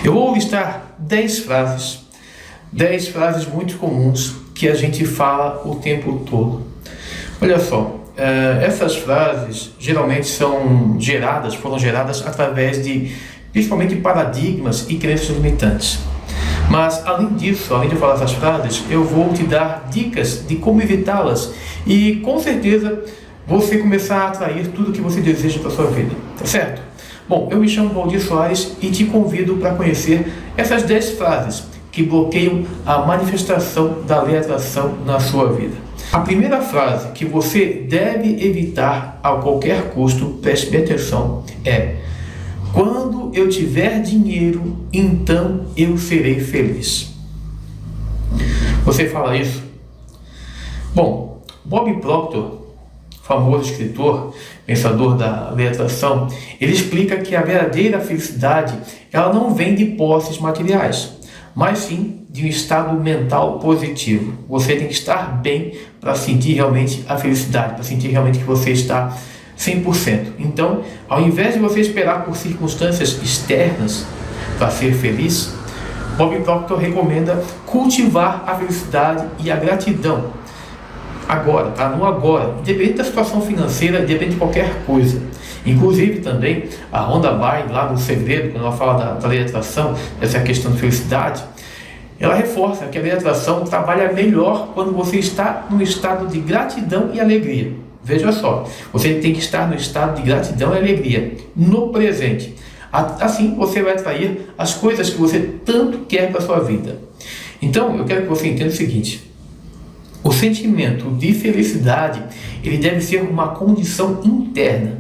Eu vou listar 10 frases muito comuns que a gente fala o tempo todo. Olha só, essas frases geralmente foram geradas através de, principalmente, paradigmas e crenças limitantes. Mas, além disso, além de falar essas frases, eu vou te dar dicas de como evitá-las e, com certeza, você começar a atrair tudo que você deseja para a sua vida, tá certo? Bom, eu me chamo Valdir Soares e te convido para conhecer essas 10 frases que bloqueiam a manifestação da lei da atração na sua vida. A primeira frase que você deve evitar a qualquer custo, preste bem atenção, é: quando eu tiver dinheiro, então eu serei feliz. Você fala isso? Bom, Bob Proctor, famoso escritor, pensador da lei da atração, ele explica que a verdadeira felicidade, ela não vem de posses materiais, mas sim de um estado mental positivo. Você tem que estar bem para sentir realmente a felicidade, para sentir realmente que você está 100%. Então, ao invés de você esperar por circunstâncias externas para ser feliz, Bob Proctor recomenda cultivar a felicidade e a gratidão. Agora, tá? No agora, independente da situação financeira, independente de qualquer coisa. Inclusive também a Rhonda Byrne, lá no Segredo, quando ela fala da lei da atração, essa questão de felicidade, ela reforça que a lei da atração trabalha melhor quando você está num estado de gratidão e alegria. Veja só, você tem que estar no estado de gratidão e alegria, no presente. Assim você vai atrair as coisas que você tanto quer para a sua vida. Então, eu quero que você entenda o seguinte: o sentimento de felicidade, ele deve ser uma condição interna,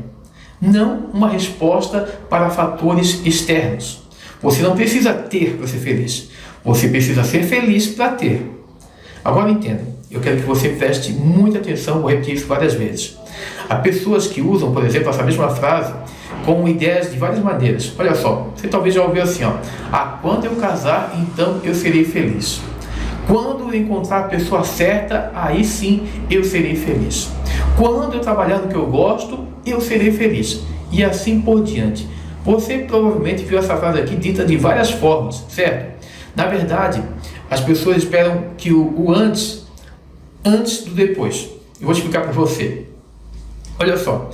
não uma resposta para fatores externos. Você não precisa ter para ser feliz, você precisa ser feliz para ter. Agora entenda, eu quero que você preste muita atenção, vou repetir isso várias vezes. Há pessoas que usam, por exemplo, essa mesma frase com ideias de várias maneiras. Olha só, você talvez já ouviu assim, quando eu casar, então eu serei feliz. Quando eu encontrar a pessoa certa, aí sim eu serei feliz. Quando eu trabalhar no que eu gosto, eu serei feliz. E assim por diante. Você provavelmente viu essa frase aqui dita de várias formas, certo? Na verdade, as pessoas esperam que o antes do depois. Eu vou explicar para você. Olha só,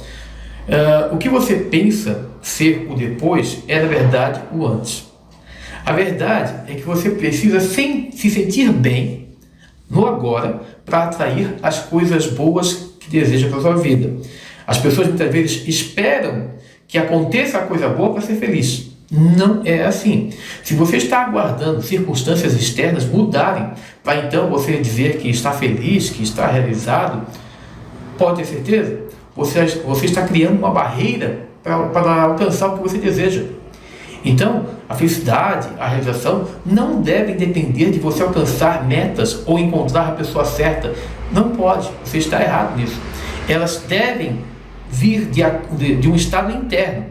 o que você pensa ser o depois é, na verdade, o antes. A verdade é que você precisa se sentir bem no agora para atrair as coisas boas que deseja para a sua vida. As pessoas muitas vezes esperam que aconteça a coisa boa para ser feliz. Não é assim. Se você está aguardando circunstâncias externas mudarem para então você dizer que está feliz, que está realizado, pode ter certeza, você está criando uma barreira para alcançar o que você deseja. Então, a felicidade, a realização não devem depender de você alcançar metas ou encontrar a pessoa certa. Não pode, você está errado nisso. Elas devem vir de um estado interno.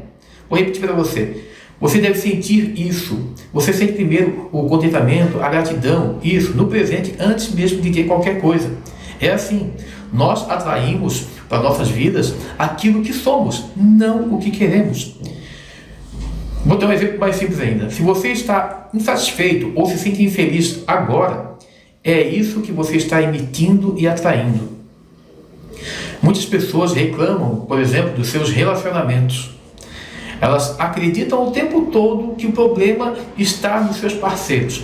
Vou repetir para você. Você deve sentir isso. Você sente primeiro o contentamento, a gratidão, isso, no presente, antes mesmo de ter qualquer coisa. É assim, nós atraímos para nossas vidas aquilo que somos, não o que queremos. Vou dar um exemplo mais simples ainda. Se você está insatisfeito ou se sente infeliz agora, é isso que você está emitindo e atraindo. Muitas pessoas reclamam, por exemplo, dos seus relacionamentos. Elas acreditam o tempo todo que o problema está nos seus parceiros.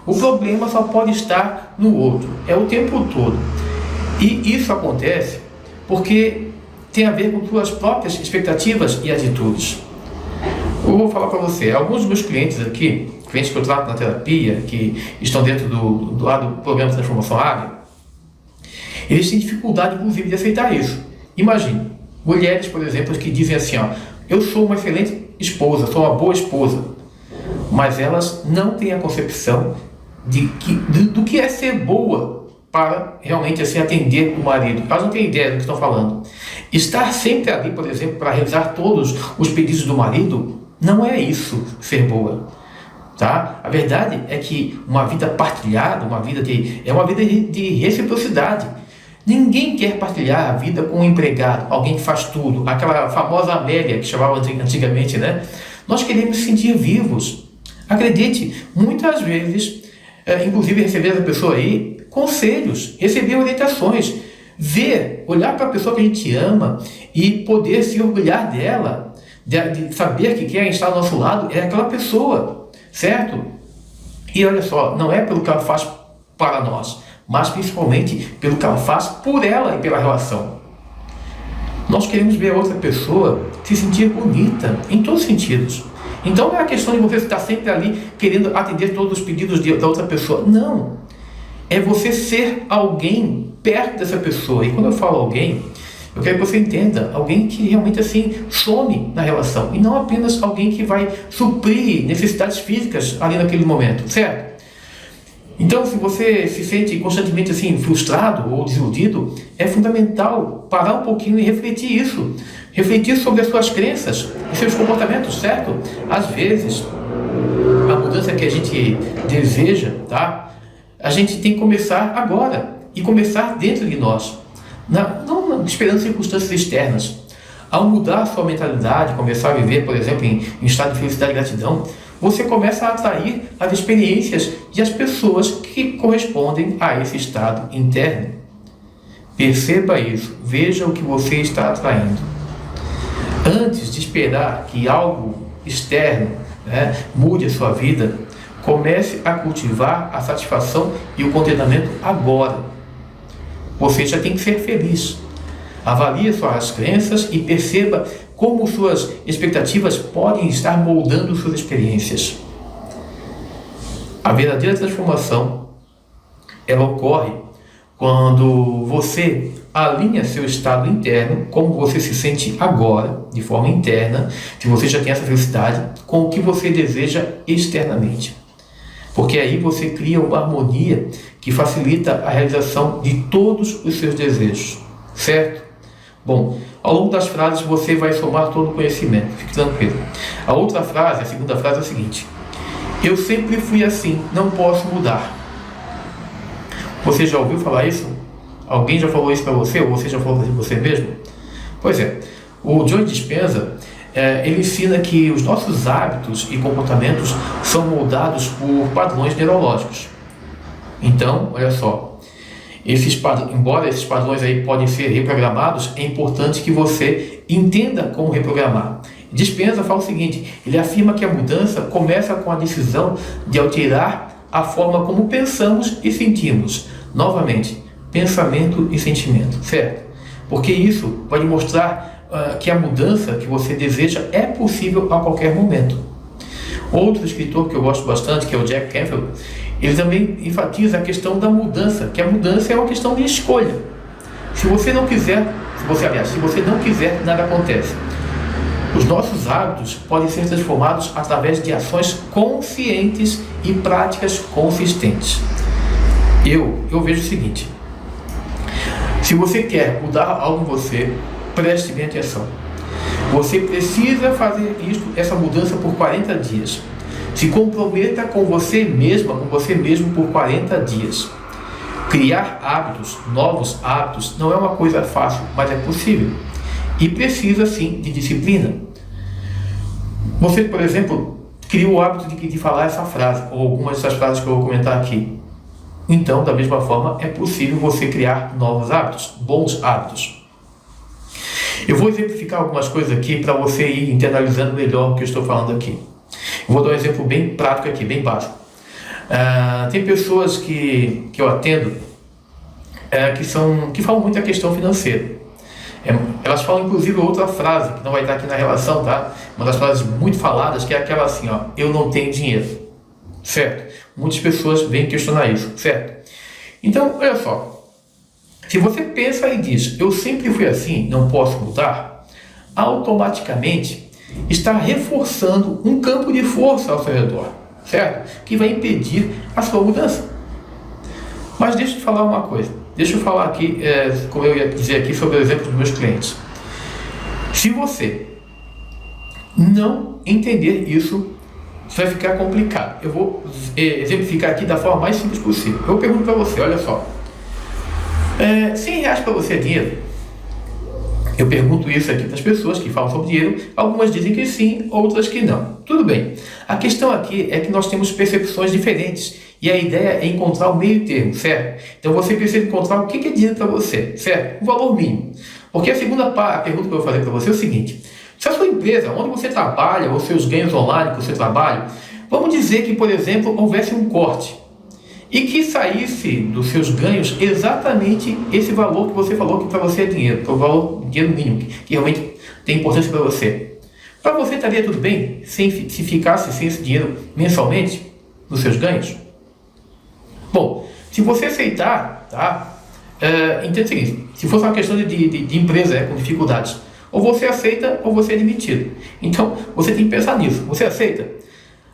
O problema só pode estar no outro. É o tempo todo. E isso acontece porque tem a ver com suas próprias expectativas e atitudes. Eu vou falar para você, alguns dos meus clientes aqui, clientes que eu trato na terapia, que estão dentro do programa de transformação ágil, eles têm dificuldade, inclusive, de aceitar isso. Imagine, mulheres, por exemplo, que dizem assim, eu sou uma excelente esposa, sou uma boa esposa, mas elas não têm a concepção do que é ser boa para realmente assim atender o marido. Elas não têm ideia do que estão falando. Estar sempre ali, por exemplo, para realizar todos os pedidos do marido, não é isso ser boa, tá? A verdade é que uma vida partilhada, é uma vida de reciprocidade. Ninguém quer partilhar a vida com um empregado, alguém que faz tudo, aquela famosa Amélia que chamava antigamente, né? Nós queremos se sentir vivos. Acredite, muitas vezes, inclusive receber da pessoa aí conselhos, receber orientações, ver, olhar para a pessoa que a gente ama e poder se orgulhar dela, de saber que quem está ao nosso lado é aquela pessoa, certo? E olha só, não é pelo que ela faz para nós, mas principalmente pelo que ela faz por ela e pela relação. Nós queremos ver a outra pessoa se sentir bonita, em todos os sentidos. Então não é a questão de você estar sempre ali querendo atender todos os pedidos da outra pessoa. Não. É você ser alguém perto dessa pessoa. E quando eu falo alguém, eu quero que você entenda, alguém que realmente assim some na relação. E não apenas alguém que vai suprir necessidades físicas ali naquele momento, certo? Então, se você se sente constantemente assim frustrado ou desiludido, é fundamental parar um pouquinho e refletir isso. Refletir sobre as suas crenças e seus comportamentos, certo? Às vezes, a mudança que a gente deseja, tá? A gente tem que começar agora e começar dentro de nós, não esperando circunstâncias externas. Ao mudar a sua mentalidade, começar a viver, por exemplo, em estado de felicidade e gratidão, você começa a atrair as experiências e as pessoas que correspondem a esse estado interno. Perceba isso, veja o que você está atraindo. Antes de esperar que algo externo mude a sua vida, comece a cultivar a satisfação e o contentamento agora. Você já tem que ser feliz. Avalie suas crenças e perceba como suas expectativas podem estar moldando suas experiências. A verdadeira transformação, ela ocorre quando você alinha seu estado interno, como você se sente agora, de forma interna, que você já tem essa felicidade, com o que você deseja externamente. Porque aí você cria uma harmonia que facilita a realização de todos os seus desejos, certo? Bom, ao longo das frases você vai somar todo o conhecimento, fique tranquilo. A outra frase, a segunda frase é a seguinte: eu sempre fui assim, não posso mudar. Você já ouviu falar isso? Alguém já falou isso para você, ou você já falou para você mesmo? Pois é, o Joe Dispenza, ele ensina que os nossos hábitos e comportamentos são moldados por padrões neurológicos. Então, olha só, embora esses padrões aí podem ser reprogramados, é importante que você entenda como reprogramar. Dispenza fala o seguinte: ele afirma que a mudança começa com a decisão de alterar a forma como pensamos e sentimos. Novamente, pensamento e sentimento, certo? Porque isso vai lhe mostrar que a mudança que você deseja é possível a qualquer momento. Outro escritor que eu gosto bastante, que é o Jack Canfield, ele também enfatiza a questão da mudança, que a mudança é uma questão de escolha. Se você não quiser, nada acontece. Os nossos hábitos podem ser transformados através de ações conscientes e práticas consistentes. Eu vejo o seguinte: se você quer mudar algo em você, preste bem atenção. Você precisa fazer essa mudança por 40 dias. Se comprometa com você mesma, com você mesmo por 40 dias. Criar hábitos, novos hábitos, não é uma coisa fácil, mas é possível. E precisa sim de disciplina. Você, por exemplo, cria o hábito de falar essa frase, ou algumas dessas frases que eu vou comentar aqui. Então, da mesma forma, é possível você criar novos hábitos, bons hábitos. Eu vou exemplificar algumas coisas aqui para você ir internalizando melhor o que eu estou falando aqui. Eu vou dar um exemplo bem prático aqui, bem básico. Tem pessoas que eu atendo que falam muito a questão financeira. Elas falam inclusive outra frase, que não vai estar aqui na relação, tá? Uma das frases muito faladas, que é aquela assim, ó: eu não tenho dinheiro, certo? Muitas pessoas vêm questionar isso, certo? Então, olha só. Se você pensa e diz, eu sempre fui assim, não posso mudar, automaticamente está reforçando um campo de força ao seu redor, certo? Que vai impedir a sua mudança. Mas deixa eu te falar uma coisa. Deixa eu falar aqui, como eu ia dizer aqui, sobre o exemplo dos meus clientes. Se você não entender isso, vai ficar complicado. Eu vou exemplificar aqui da forma mais simples possível. Eu pergunto para você, olha só. R$100 para você é dinheiro? Eu pergunto isso aqui para as pessoas que falam sobre dinheiro, algumas dizem que sim, outras que não. Tudo bem. A questão aqui é que nós temos percepções diferentes e a ideia é encontrar o meio termo, certo? Então você precisa encontrar o que é dinheiro para você, certo? O valor mínimo. Porque a segunda pergunta que eu vou fazer para você é o seguinte: se a sua empresa, onde você trabalha, ou seus ganhos online com o seu trabalho, vamos dizer que, por exemplo, houvesse um corte e que saísse dos seus ganhos exatamente esse valor que você falou que para você é dinheiro, que é o valor dinheiro mínimo, que realmente tem importância para você. Para você estaria tudo bem se ficasse sem esse dinheiro mensalmente nos seus ganhos? Bom, se você aceitar, tá? Entenda o seguinte: se fosse uma questão de empresa com dificuldades, ou você aceita ou você é demitido. Então, você tem que pensar nisso. Você aceita?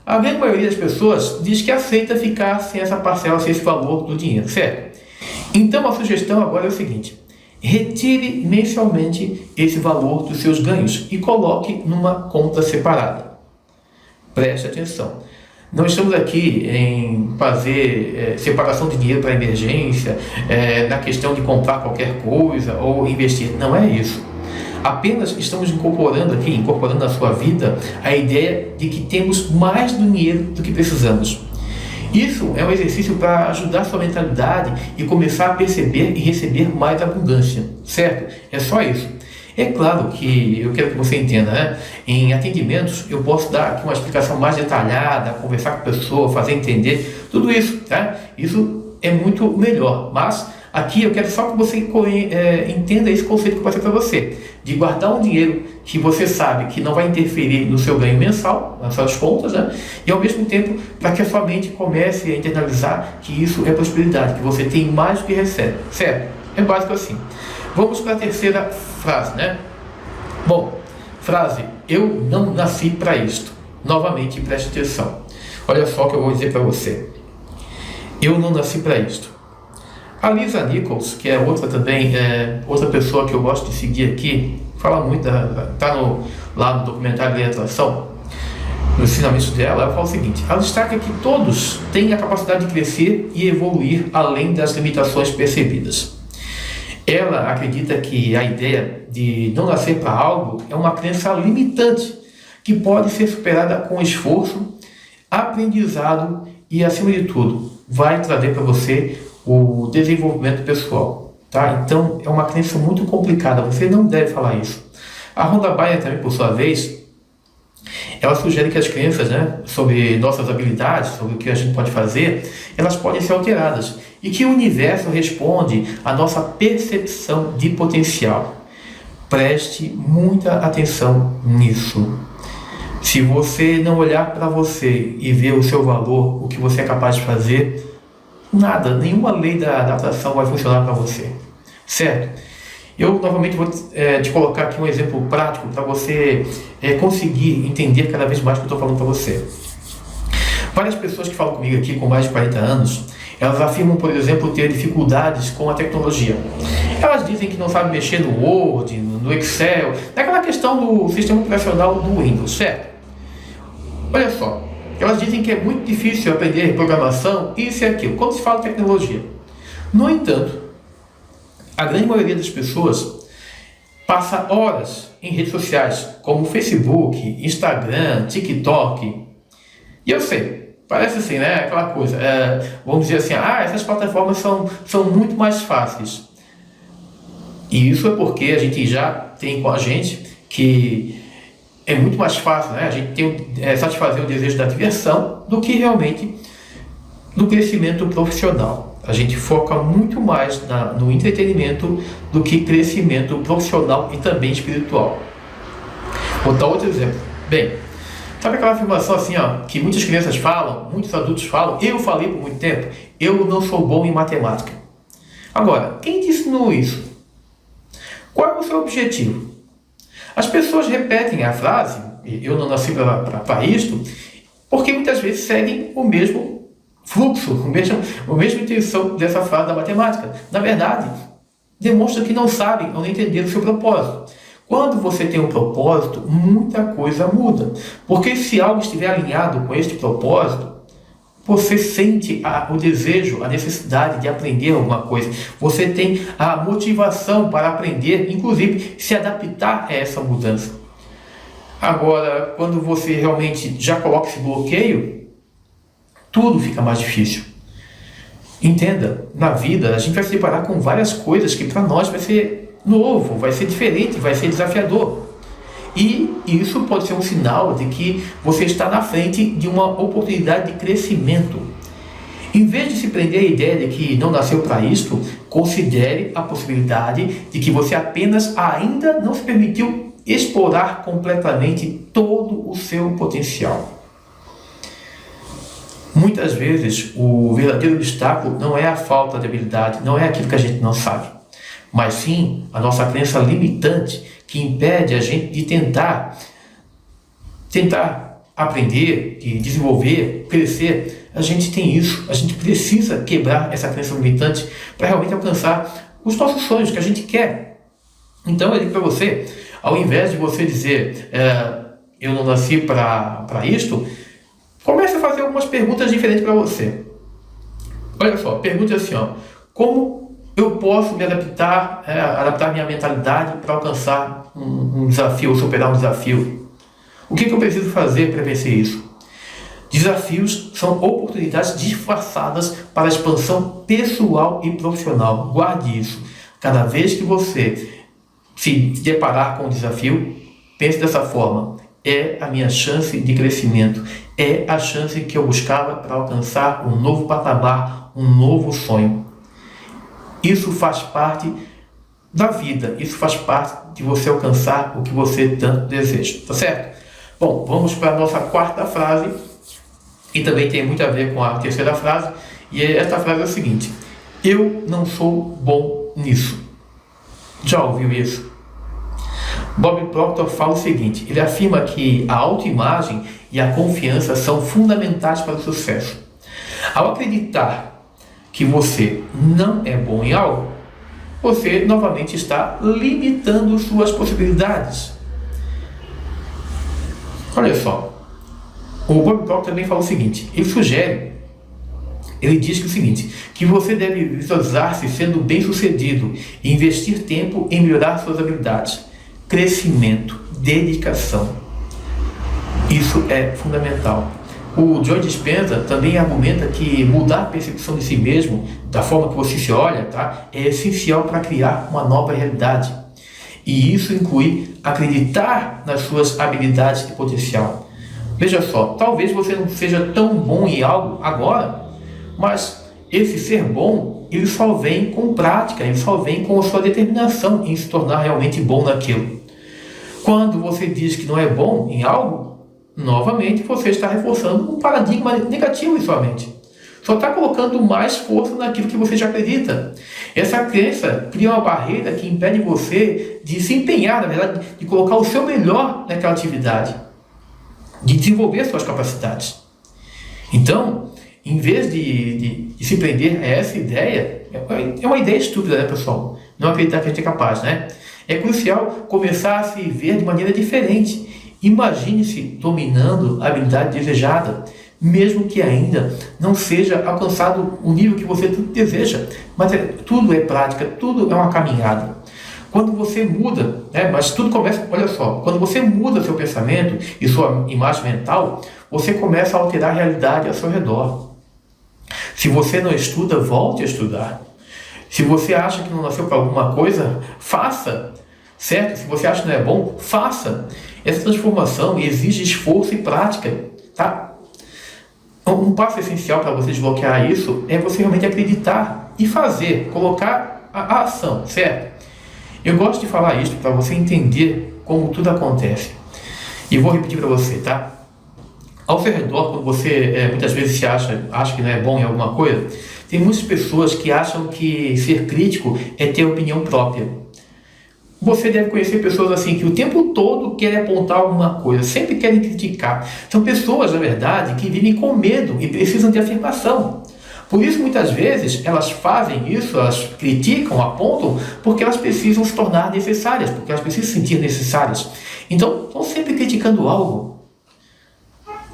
A grande maioria das pessoas diz que aceita ficar sem essa parcela, sem esse valor do dinheiro, certo? Então, a sugestão agora é o seguinte: retire mensalmente esse valor dos seus ganhos e coloque numa conta separada. Preste atenção. Não estamos aqui em fazer separação de dinheiro para emergência, na questão de comprar qualquer coisa ou investir. Não é isso. Apenas estamos incorporando na sua vida a ideia de que temos mais dinheiro do que precisamos. Isso é um exercício para ajudar a sua mentalidade e começar a perceber e receber mais abundância, certo? É só isso. É claro que eu quero que você entenda, né? Em atendimentos eu posso dar aqui uma explicação mais detalhada, conversar com a pessoa, fazer entender tudo isso, tá? Isso é muito melhor, mas aqui eu quero só que você entenda esse conceito que eu passei para você, de guardar um dinheiro que você sabe que não vai interferir no seu ganho mensal, nas suas contas, né? E ao mesmo tempo, para que a sua mente comece a internalizar que isso é prosperidade, que você tem mais do que recebe, certo? É básico assim. Vamos para a terceira frase, né? Bom, frase: eu não nasci para isto. Novamente, preste atenção. Olha só o que eu vou dizer para você. Eu não nasci para isto. A Lisa Nichols, que é outra também, outra pessoa que eu gosto de seguir aqui, fala muito, está lá no documentário de atração, no ensinamento dela, ela fala o seguinte: ela destaca que todos têm a capacidade de crescer e evoluir além das limitações percebidas. Ela acredita que a ideia de não nascer para algo é uma crença limitante que pode ser superada com esforço, aprendizado e, acima de tudo, vai trazer para você o desenvolvimento pessoal, tá? Então, é uma crença muito complicada, você não deve falar isso. A Rhonda Byrne também, por sua vez, ela sugere que as crenças, né, sobre nossas habilidades, sobre o que a gente pode fazer, elas podem ser alteradas e que o universo responde à nossa percepção de potencial. Preste muita atenção nisso. Se você não olhar para você e ver o seu valor, o que você é capaz de fazer, nada, nenhuma lei da atração vai funcionar para você, certo? Eu novamente vou te colocar aqui um exemplo prático para você conseguir entender cada vez mais o que eu estou falando para você. Várias pessoas que falam comigo aqui com mais de 40 anos, elas afirmam, por exemplo, ter dificuldades com a tecnologia. Elas dizem que não sabem mexer no Word, no Excel, naquela questão do sistema operacional do Windows, certo? Olha só, elas dizem que é muito difícil aprender programação, isso e aquilo, quando se fala de tecnologia. No entanto, a grande maioria das pessoas passa horas em redes sociais, como Facebook, Instagram, TikTok. E eu sei, parece assim, né? Aquela coisa, vamos dizer assim, essas plataformas são muito mais fáceis. E isso é porque a gente já tem com a gente que é muito mais fácil, né? A gente tem satisfazer o desejo da diversão do que realmente no crescimento profissional. A gente foca muito mais no entretenimento do que crescimento profissional e também espiritual. Vou dar outro exemplo. Bem, sabe aquela afirmação assim, que muitas crianças falam, muitos adultos falam, eu falei por muito tempo, eu não sou bom em matemática. Agora, quem te ensinou isso? Qual é o seu objetivo? As pessoas repetem a frase, eu não nasci para isto, porque muitas vezes seguem o mesmo fluxo, a mesma intenção dessa frase da matemática. Na verdade, demonstra que não sabem ou não entenderam o seu propósito. Quando você tem um propósito, muita coisa muda. Porque se algo estiver alinhado com este propósito, você sente o desejo, a necessidade de aprender alguma coisa. Você tem a motivação para aprender, inclusive se adaptar a essa mudança. Agora, quando você realmente já coloca esse bloqueio, tudo fica mais difícil. Entenda, na vida a gente vai se deparar com várias coisas que para nós vai ser novo, vai ser diferente, vai ser desafiador. E isso pode ser um sinal de que você está na frente de uma oportunidade de crescimento. Em vez de se prender à ideia de que não nasceu para isto, considere a possibilidade de que você apenas ainda não se permitiu explorar completamente todo o seu potencial. Muitas vezes o verdadeiro obstáculo não é a falta de habilidade, não é aquilo que a gente não sabe, mas sim a nossa crença limitante que impede a gente de tentar aprender, de desenvolver, crescer. A gente tem isso, a gente precisa quebrar essa crença limitante para realmente alcançar os nossos sonhos que a gente quer. Então eu digo para você, ao invés de você dizer eu não nasci para isto, comece a fazer algumas perguntas diferentes para você. Olha só, pergunte assim, como eu posso me adaptar minha mentalidade para alcançar um desafio, superar um desafio? O que eu preciso fazer para vencer isso? Desafios são oportunidades disfarçadas para a expansão pessoal e profissional. Guarde isso. Cada vez que você se deparar com um desafio, pense dessa forma: é a minha chance de crescimento, é a chance que eu buscava para alcançar um novo patamar, um novo sonho. Isso faz parte da vida, isso faz parte de você alcançar o que você tanto deseja, tá certo? Bom, vamos para a nossa quarta frase, e também tem muito a ver com a terceira frase, e esta frase é a seguinte: eu não sou bom nisso. Já ouviu isso? Bob Proctor fala o seguinte, ele afirma que a autoimagem e a confiança são fundamentais para o sucesso. Ao acreditar que você não é bom em algo, você novamente está limitando suas possibilidades. Olha só, o Bob Proctor também fala o seguinte, ele diz que o seguinte, que você deve visualizar-se sendo bem-sucedido e investir tempo em melhorar suas habilidades. Crescimento, dedicação. Isso é fundamental. O Joe Dispenza também argumenta que mudar a percepção de si mesmo, da forma que você se olha, é essencial para criar uma nova realidade. E isso inclui acreditar nas suas habilidades e potencial. Veja só, talvez você não seja tão bom em algo agora, mas esse ser bom, ele só vem com prática, ele só vem com a sua determinação em se tornar realmente bom naquilo. Quando você diz que não é bom em algo, novamente você está reforçando um paradigma negativo em sua mente. Só está colocando mais força naquilo que você já acredita. Essa crença cria uma barreira que impede você de se empenhar, na verdade, de colocar o seu melhor naquela atividade, de desenvolver suas capacidades. Então, em vez de se prender a essa ideia, é uma ideia estúpida, né, pessoal? Não acreditar que a gente é capaz, né? É crucial começar a se ver de maneira diferente. Imagine-se dominando a habilidade desejada, mesmo que ainda não seja alcançado o nível que você deseja. Mas tudo é prática, tudo é uma caminhada. Quando você muda, mas tudo começa, olha só, quando você muda seu pensamento e sua imagem mental, você começa a alterar a realidade ao seu redor. Se você não estuda, volte a estudar. Se você acha que não nasceu para alguma coisa, faça. Certo? Se você acha que não é bom, faça. Essa transformação exige esforço e prática. Tá? Um passo essencial para você desbloquear isso é você realmente acreditar e fazer, colocar a ação, certo? Eu gosto de falar isso para você entender como tudo acontece. E vou repetir para você, tá? Ao seu redor, quando você muitas vezes se acha que não é bom em alguma coisa, tem muitas pessoas que acham que ser crítico é ter opinião própria. Você deve conhecer pessoas assim que o tempo todo querem apontar alguma coisa, sempre querem criticar. São pessoas, na verdade, que vivem com medo e precisam de afirmação. Por isso, muitas vezes, elas fazem isso, elas criticam, apontam, porque elas precisam se tornar necessárias, porque elas precisam se sentir necessárias. Então, estão sempre criticando algo.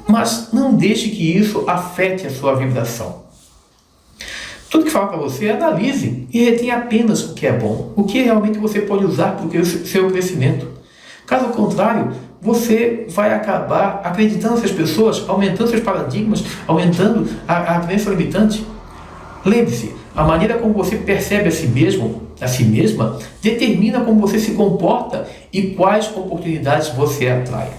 mas não deixe que isso afete a sua vibração. Tudo que fala para você, analise e retenha apenas o que é bom, o que realmente você pode usar para o seu crescimento. Caso contrário, você vai acabar acreditando nessas pessoas, aumentando seus paradigmas, aumentando a crença limitante. Lembre-se, a maneira como você percebe a si mesmo, a si mesma, determina como você se comporta e quais oportunidades você atrai.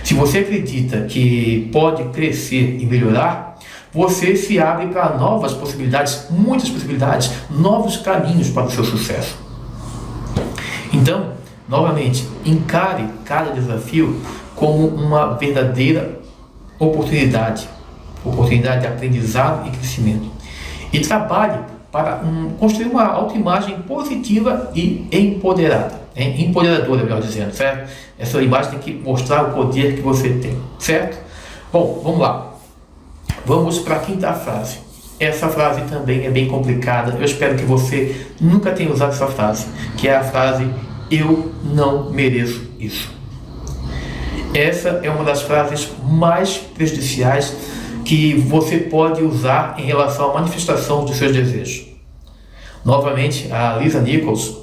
Se você acredita que pode crescer e melhorar, você se abre para novas possibilidades, muitas possibilidades, novos caminhos para o seu sucesso. Então, novamente, encare cada desafio como uma verdadeira oportunidade de aprendizado e crescimento. E trabalhe para construir uma autoimagem positiva e empoderadora, melhor dizendo, certo? Essa imagem tem que mostrar o poder que você tem, certo? Bom, vamos lá. Vamos para a quinta frase. Essa frase também é bem complicada. Eu espero que você nunca tenha usado essa frase, que é a frase "eu não mereço isso". Essa é uma das frases mais prejudiciais que você pode usar em relação à manifestação dos seus desejos. Novamente, a Lisa Nichols,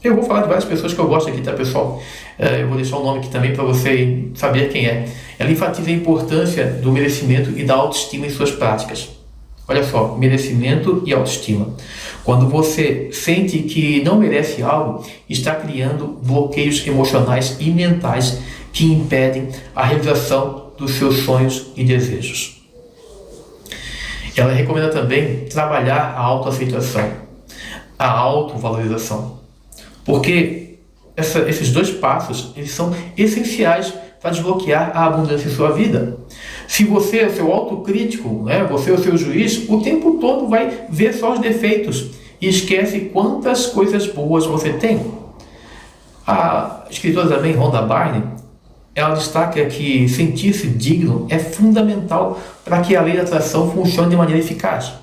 eu vou falar de várias pessoas que eu gosto aqui, tá, pessoal? Eu vou deixar o nome aqui também para você saber quem é. Ela enfatiza a importância do merecimento e da autoestima em suas práticas. Olha só, merecimento e autoestima. Quando você sente que não merece algo, está criando bloqueios emocionais e mentais que impedem a realização dos seus sonhos e desejos. Ela recomenda também trabalhar a autoaceitação, a autovalorização, porque esses dois passos eles são essenciais para desbloquear a abundância em sua vida. Se você é o seu autocrítico, você é o seu juiz, o tempo todo vai ver só os defeitos e esquece quantas coisas boas você tem. A escritora também, Rhonda Byrne, ela destaca que sentir-se digno é fundamental para que a lei da atração funcione de maneira eficaz.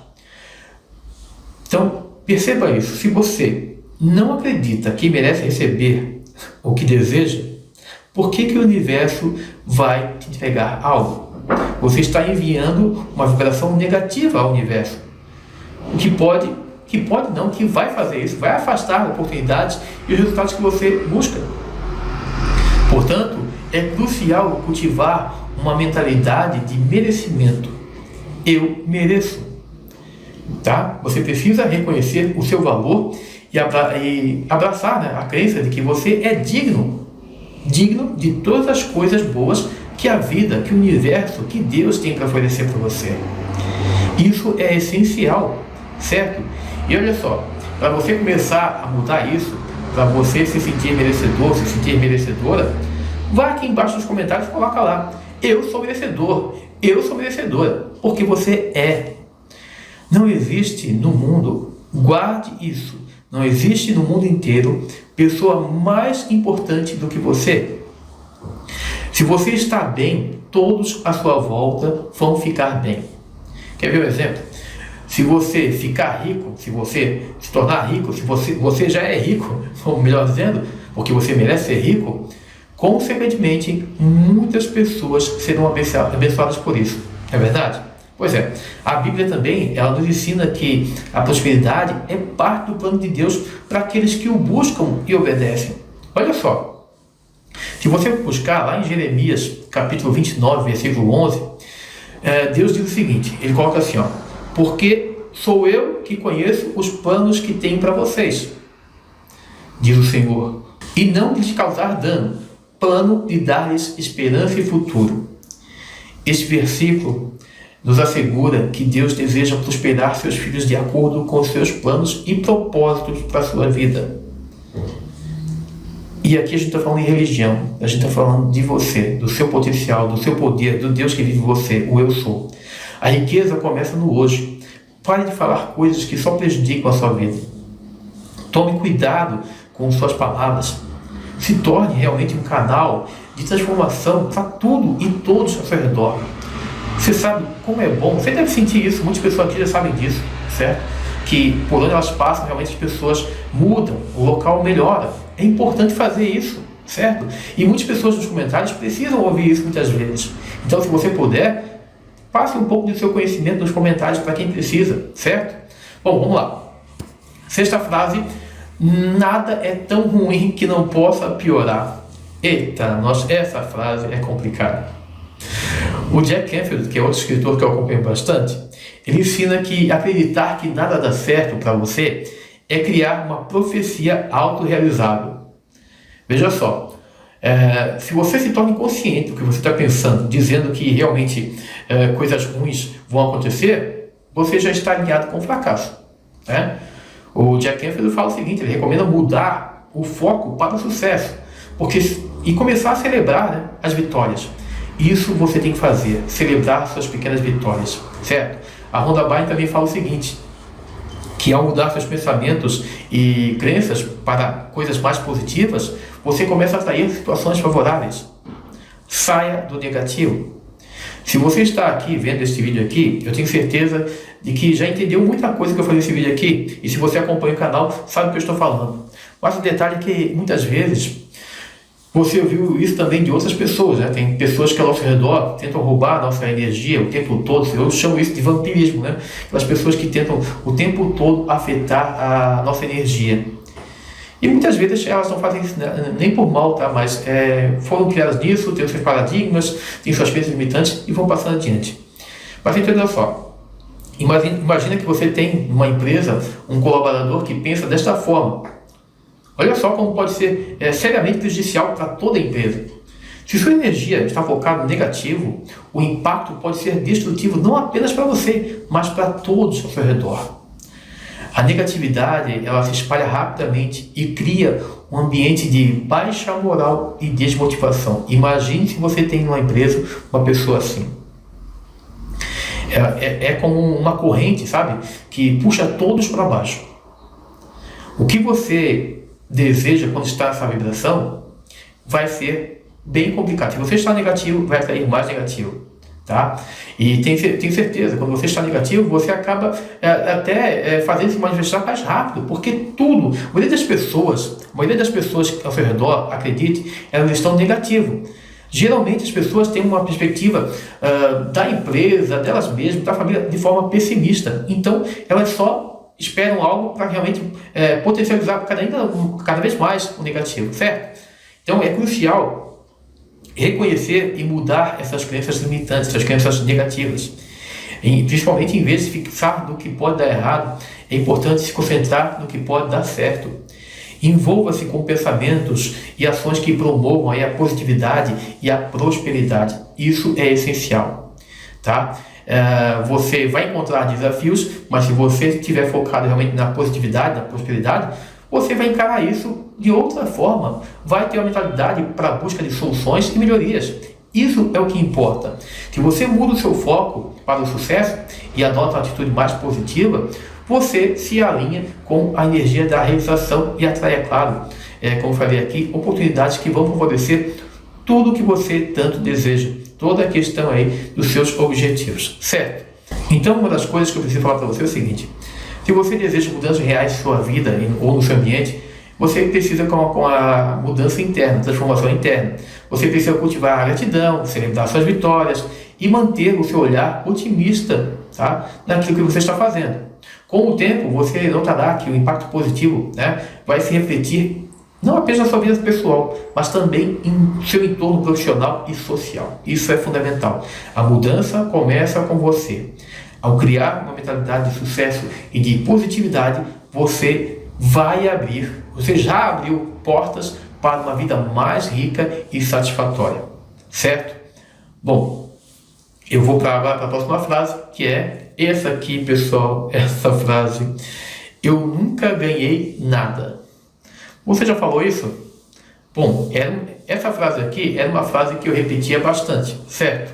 Então, perceba isso. Se você não acredita que merece receber o que deseja, por que o universo vai te entregar algo? Você está enviando uma vibração negativa ao universo, o que vai fazer isso, vai afastar oportunidades e os resultados que você busca. Portanto, é crucial cultivar uma mentalidade de merecimento. Eu mereço. Tá? Você precisa reconhecer o seu valor e abraçar a crença de que você é digno de todas as coisas boas que a vida, que o universo, que Deus tem para oferecer para você. Isso é essencial, certo? E olha só, para você começar a mudar isso, para você se sentir merecedor, se sentir merecedora, vá aqui embaixo nos comentários e coloca lá: eu sou merecedor, eu sou merecedora, porque você é. Não existe no mundo, guarde isso, não existe no mundo inteiro pessoa mais importante do que você. Se você está bem, todos à sua volta vão ficar bem. Quer ver um exemplo? Se você ficar rico, se você se tornar rico, se você já é rico, ou melhor dizendo, porque você merece ser rico, consequentemente, muitas pessoas serão abençoadas por isso. É verdade? Pois é. A Bíblia também, ela nos ensina que a prosperidade é parte do plano de Deus para aqueles que o buscam e obedecem. Olha só. Se você buscar lá em Jeremias, capítulo 29, versículo 11, Deus diz o seguinte, ele coloca assim, porque sou eu que conheço os planos que tenho para vocês, diz o Senhor, e não de lhes causar dano, plano de dar-lhes esperança e futuro. Este versículo nos assegura que Deus deseja prosperar seus filhos de acordo com os seus planos e propósitos para a sua vida. E aqui a gente está falando em religião, a gente está falando de você, do seu potencial, do seu poder, do Deus que vive em você, o eu sou. A riqueza começa no hoje. Pare de falar coisas que só prejudicam a sua vida. Tome cuidado com suas palavras. Se torne realmente um canal de transformação para tudo e todos ao seu redor. Você sabe como é bom, você deve sentir isso, muitas pessoas aqui já sabem disso, certo? Que por onde elas passam, realmente as pessoas mudam, o local melhora. É importante fazer isso, certo? E muitas pessoas nos comentários precisam ouvir isso muitas vezes. Então, se você puder, passe um pouco do seu conhecimento nos comentários para quem precisa, certo? Bom, vamos lá. Sexta frase: nada é tão ruim que não possa piorar. Eita, nossa, essa frase é complicada. O Jack Canfield, que é outro escritor que eu acompanho bastante, ele ensina que acreditar que nada dá certo para você é criar uma profecia autorrealizável. Veja só, se você se torna inconsciente do que você está pensando, dizendo que realmente coisas ruins vão acontecer, você já está alinhado com o fracasso, né? O Jack Canfield fala o seguinte: ele recomenda mudar o foco para o sucesso, e começar a celebrar, né, as vitórias. Isso você tem que fazer, celebrar suas pequenas vitórias, certo? A Rhonda Byrne também fala o seguinte, que ao mudar seus pensamentos e crenças para coisas mais positivas, você começa a atrair situações favoráveis. Saia do negativo. Se você está aqui vendo esse vídeo aqui, eu tenho certeza de que já entendeu muita coisa que eu falei nesse vídeo aqui, e se você acompanha o canal, sabe o que eu estou falando. Mas o detalhe é que muitas vezes você ouviu isso também de outras pessoas, né? Tem pessoas que ao nosso redor tentam roubar a nossa energia o tempo todo. Eu chamo isso de vampirismo, né? Aquelas pessoas que tentam o tempo todo afetar a nossa energia. E muitas vezes elas não fazem isso, né, nem por mal, tá? Mas foram criadas nisso, têm os seus paradigmas, têm suas crenças limitantes e vão passando adiante. Mas entenda só, imagina que você tem uma empresa, um colaborador que pensa desta forma. Olha só como pode ser seriamente prejudicial para toda a empresa. Se sua energia está focada no negativo, o impacto pode ser destrutivo não apenas para você, mas para todos ao seu redor. A negatividade, ela se espalha rapidamente e cria um ambiente de baixa moral e desmotivação. Imagine se você tem numa empresa uma pessoa assim. É como uma corrente, sabe? Que puxa todos para baixo. O que você deseja quando está nessa vibração vai ser bem complicado. Se você está negativo, vai atrair mais negativo, tá? E tem certeza, quando você está negativo, você acaba até fazendo se manifestar mais rápido, porque tudo, a maioria das pessoas ao seu redor, acredite, elas estão negativas. Geralmente as pessoas têm uma perspectiva da empresa, delas mesmas, da família, de forma pessimista. Então elas só esperam algo para realmente potencializar cada vez mais o negativo, certo? Então é crucial reconhecer e mudar essas crenças limitantes, essas crenças negativas. Principalmente em vez de fixar no que pode dar errado, é importante se concentrar no que pode dar certo. Envolva-se com pensamentos e ações que promovam aí a positividade e a prosperidade. Isso é essencial, tá? Você vai encontrar desafios, mas se você estiver focado realmente na positividade, na prosperidade, você vai encarar isso de outra forma, vai ter uma mentalidade para a busca de soluções e melhorias. Isso é o que importa. Se você muda o seu foco para o sucesso e adota uma atitude mais positiva, você se alinha com a energia da realização e atrai, é claro, como falei aqui, oportunidades que vão favorecer tudo o que você tanto deseja. Toda a questão aí dos seus objetivos, certo? Então, uma das coisas que eu preciso falar para você é o seguinte: se você deseja mudanças reais em sua vida ou no seu ambiente, você precisa com a mudança interna, transformação interna. Você precisa cultivar a gratidão, celebrar suas vitórias e manter o seu olhar otimista, tá, naquilo que você está fazendo. Com o tempo, você notará que o impacto positivo, né, vai se refletir não apenas na sua vida pessoal, mas também em seu entorno profissional e social. Isso é fundamental. A mudança começa com você. Ao criar uma mentalidade de sucesso e de positividade, você já abriu portas para uma vida mais rica e satisfatória. Certo? Bom, eu vou agora para a próxima frase, que é essa aqui, pessoal, essa frase: eu nunca ganhei nada. Você já falou isso? Bom, essa frase aqui era uma frase que eu repetia bastante, certo?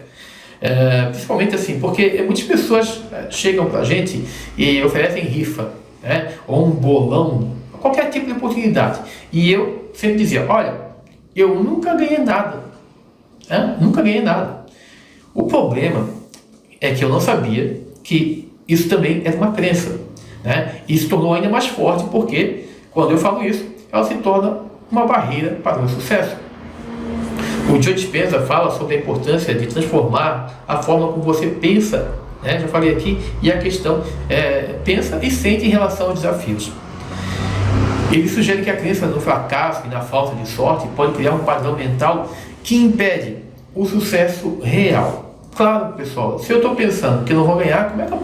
Principalmente assim, porque muitas pessoas chegam pra gente e oferecem rifa, né? Ou um bolão, qualquer tipo de oportunidade. E eu sempre dizia: olha, eu nunca ganhei nada, né? Nunca ganhei nada. O problema é que eu não sabia que isso também era uma crença, né? E se tornou ainda mais forte porque, quando eu falo isso, ela se torna uma barreira para o meu sucesso. O Joe Dispenza fala sobre a importância de transformar a forma como você pensa, né? Já falei aqui, e a questão pensa e sente em relação aos desafios. Ele sugere que a crença no fracasso e na falta de sorte pode criar um padrão mental que impede o sucesso real. Claro, pessoal, se eu estou pensando que não vou ganhar, como é que eu...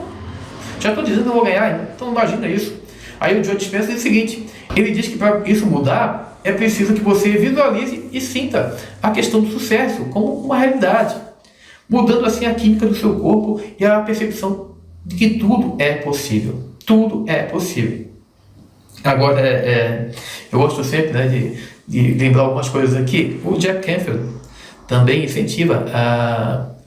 Já estou dizendo que não vou ganhar, então imagina isso. Aí o Joe Dispenza diz o seguinte, ele diz que para isso mudar, é preciso que você visualize e sinta a questão do sucesso como uma realidade, mudando assim a química do seu corpo e a percepção de que tudo é possível. Tudo é possível. Agora, eu gosto sempre, né, de lembrar algumas coisas aqui. O Jack Canfield também incentiva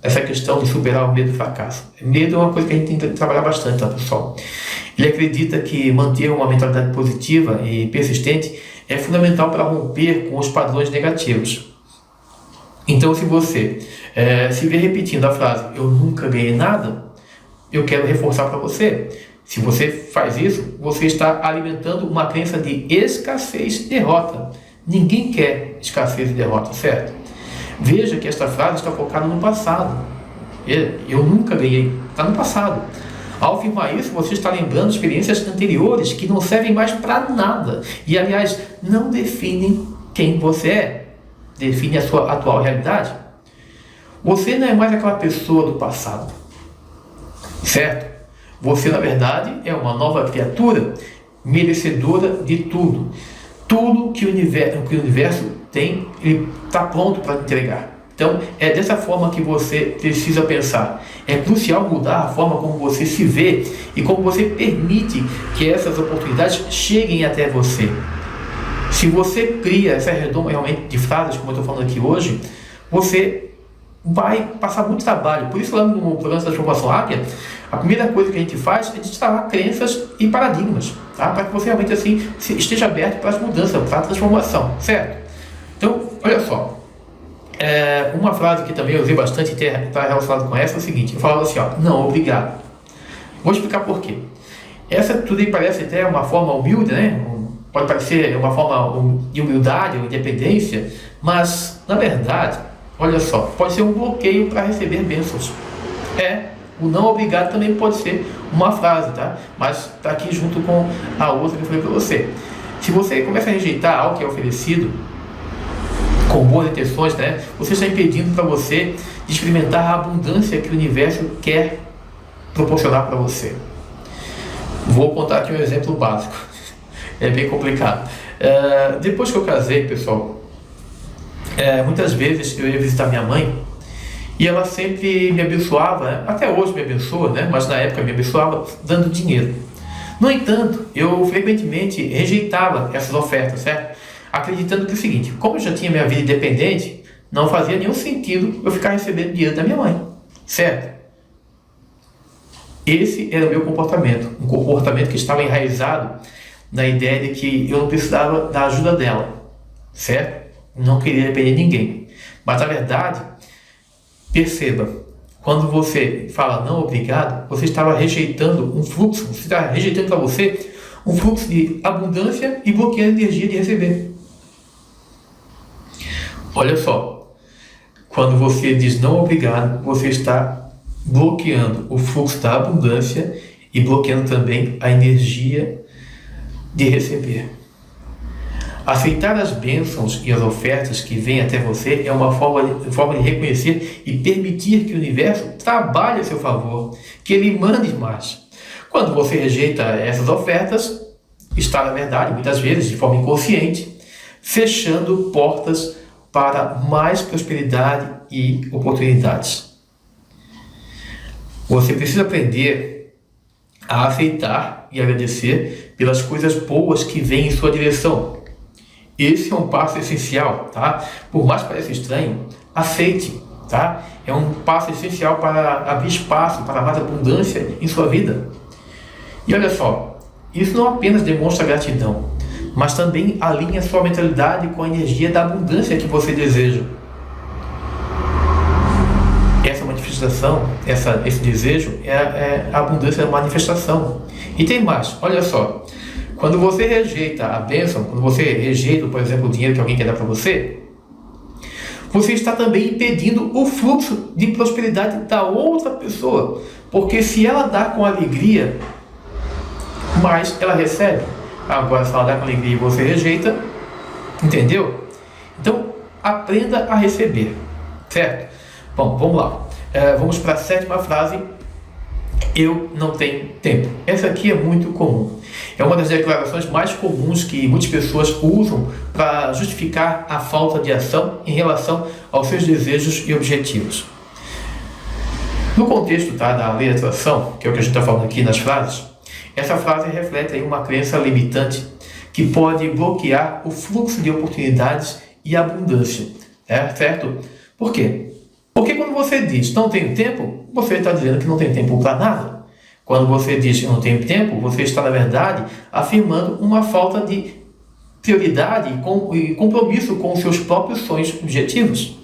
essa questão de superar o medo do fracasso. Medo é uma coisa que a gente tem que trabalhar bastante, tá, pessoal? Ele acredita que manter uma mentalidade positiva e persistente é fundamental para romper com os padrões negativos. Então, se você se vê repetindo a frase "eu nunca ganhei nada", eu quero reforçar para você. Se você faz isso, você está alimentando uma crença de escassez e derrota. Ninguém quer escassez e derrota, certo? Veja que esta frase está focada no passado. Eu nunca ganhei, está no passado. Ao afirmar isso, você está lembrando experiências anteriores que não servem mais para nada. E, aliás, não definem quem você é. Define a sua atual realidade. Você não é mais aquela pessoa do passado, certo? Você, na verdade, é uma nova criatura, merecedora de tudo. Tudo que o universo tem, ele está pronto para entregar. Então, é dessa forma que você precisa pensar. É crucial mudar a forma como você se vê e como você permite que essas oportunidades cheguem até você. Se você cria essa redoma realmente de frases, como eu estou falando aqui hoje, você vai passar muito trabalho. Por isso, lá no programa de transformação águia, a primeira coisa que a gente faz é destravar crenças e paradigmas, tá? Para que você realmente assim esteja aberto para as mudanças, para a transformação, certo? Então, olha só. Uma frase que também eu usei bastante e está relacionada com essa é o seguinte: eu falava assim, não, obrigado. Vou explicar por quê. Essa tudo aí parece até uma forma humilde, né? Pode parecer uma forma de humildade ou independência, mas na verdade, olha só, pode ser um bloqueio para receber bênçãos. O não obrigado também pode ser uma frase, tá? Mas está aqui junto com a outra que eu falei para você. Se você começa a rejeitar algo que é oferecido com boas intenções, né, você está impedindo para você de experimentar a abundância que o universo quer proporcionar para você. Vou contar aqui um exemplo básico. É bem complicado. Depois que eu casei, pessoal, muitas vezes eu ia visitar minha mãe e ela sempre me abençoava, né? Até hoje me abençoa, né? Mas na época me abençoava dando dinheiro. No entanto, eu frequentemente rejeitava essas ofertas, certo? Acreditando que é o seguinte: como eu já tinha minha vida independente, não fazia nenhum sentido eu ficar recebendo dinheiro da minha mãe, certo? Esse era o meu comportamento, um comportamento que estava enraizado na ideia de que eu não precisava da ajuda dela, certo? Não queria depender de ninguém. Mas na verdade, perceba, quando você fala não obrigado, você estava rejeitando um fluxo, você está rejeitando para você um fluxo de abundância e bloqueando a energia de receber. Olha só, quando você diz não obrigado, você está bloqueando o fluxo da abundância e bloqueando também a energia de receber. Aceitar as bênçãos e as ofertas que vêm até você é uma forma de reconhecer e permitir que o universo trabalhe a seu favor, que ele mande mais. Quando você rejeita essas ofertas, está, na verdade, muitas vezes, de forma inconsciente, fechando portas para mais prosperidade e oportunidades. Você precisa aprender a aceitar e agradecer pelas coisas boas que vêm em sua direção. Esse é um passo essencial, tá? Por mais que pareça estranho, aceite, tá? É um passo essencial para abrir espaço para mais abundância em sua vida. E olha só, isso não apenas demonstra gratidão, mas também alinha sua mentalidade com a energia da abundância que você deseja. Essa manifestação, esse desejo é a abundância da manifestação. E tem mais, olha só. Quando você rejeita a bênção, quando você rejeita, por exemplo, o dinheiro que alguém quer dar para você, você está também impedindo o fluxo de prosperidade da outra pessoa. Porque se ela dá com alegria, mais ela recebe. Agora, se ela dá com alegria e você rejeita, entendeu? Então, aprenda a receber, certo? Bom, vamos lá. Vamos para a 7ª frase. Eu não tenho tempo. Essa aqui é muito comum. É uma das declarações mais comuns que muitas pessoas usam para justificar a falta de ação em relação aos seus desejos e objetivos. No contexto, da lei da atração, que é o que a gente está falando aqui nas frases, essa frase reflete aí uma crença limitante que pode bloquear o fluxo de oportunidades e abundância, certo? Por quê? Porque quando você diz não tenho tempo, você está dizendo que não tem tempo para nada. Quando você diz que não tenho tempo, você está, na verdade, afirmando uma falta de prioridade e compromisso com os seus próprios sonhos e objetivos.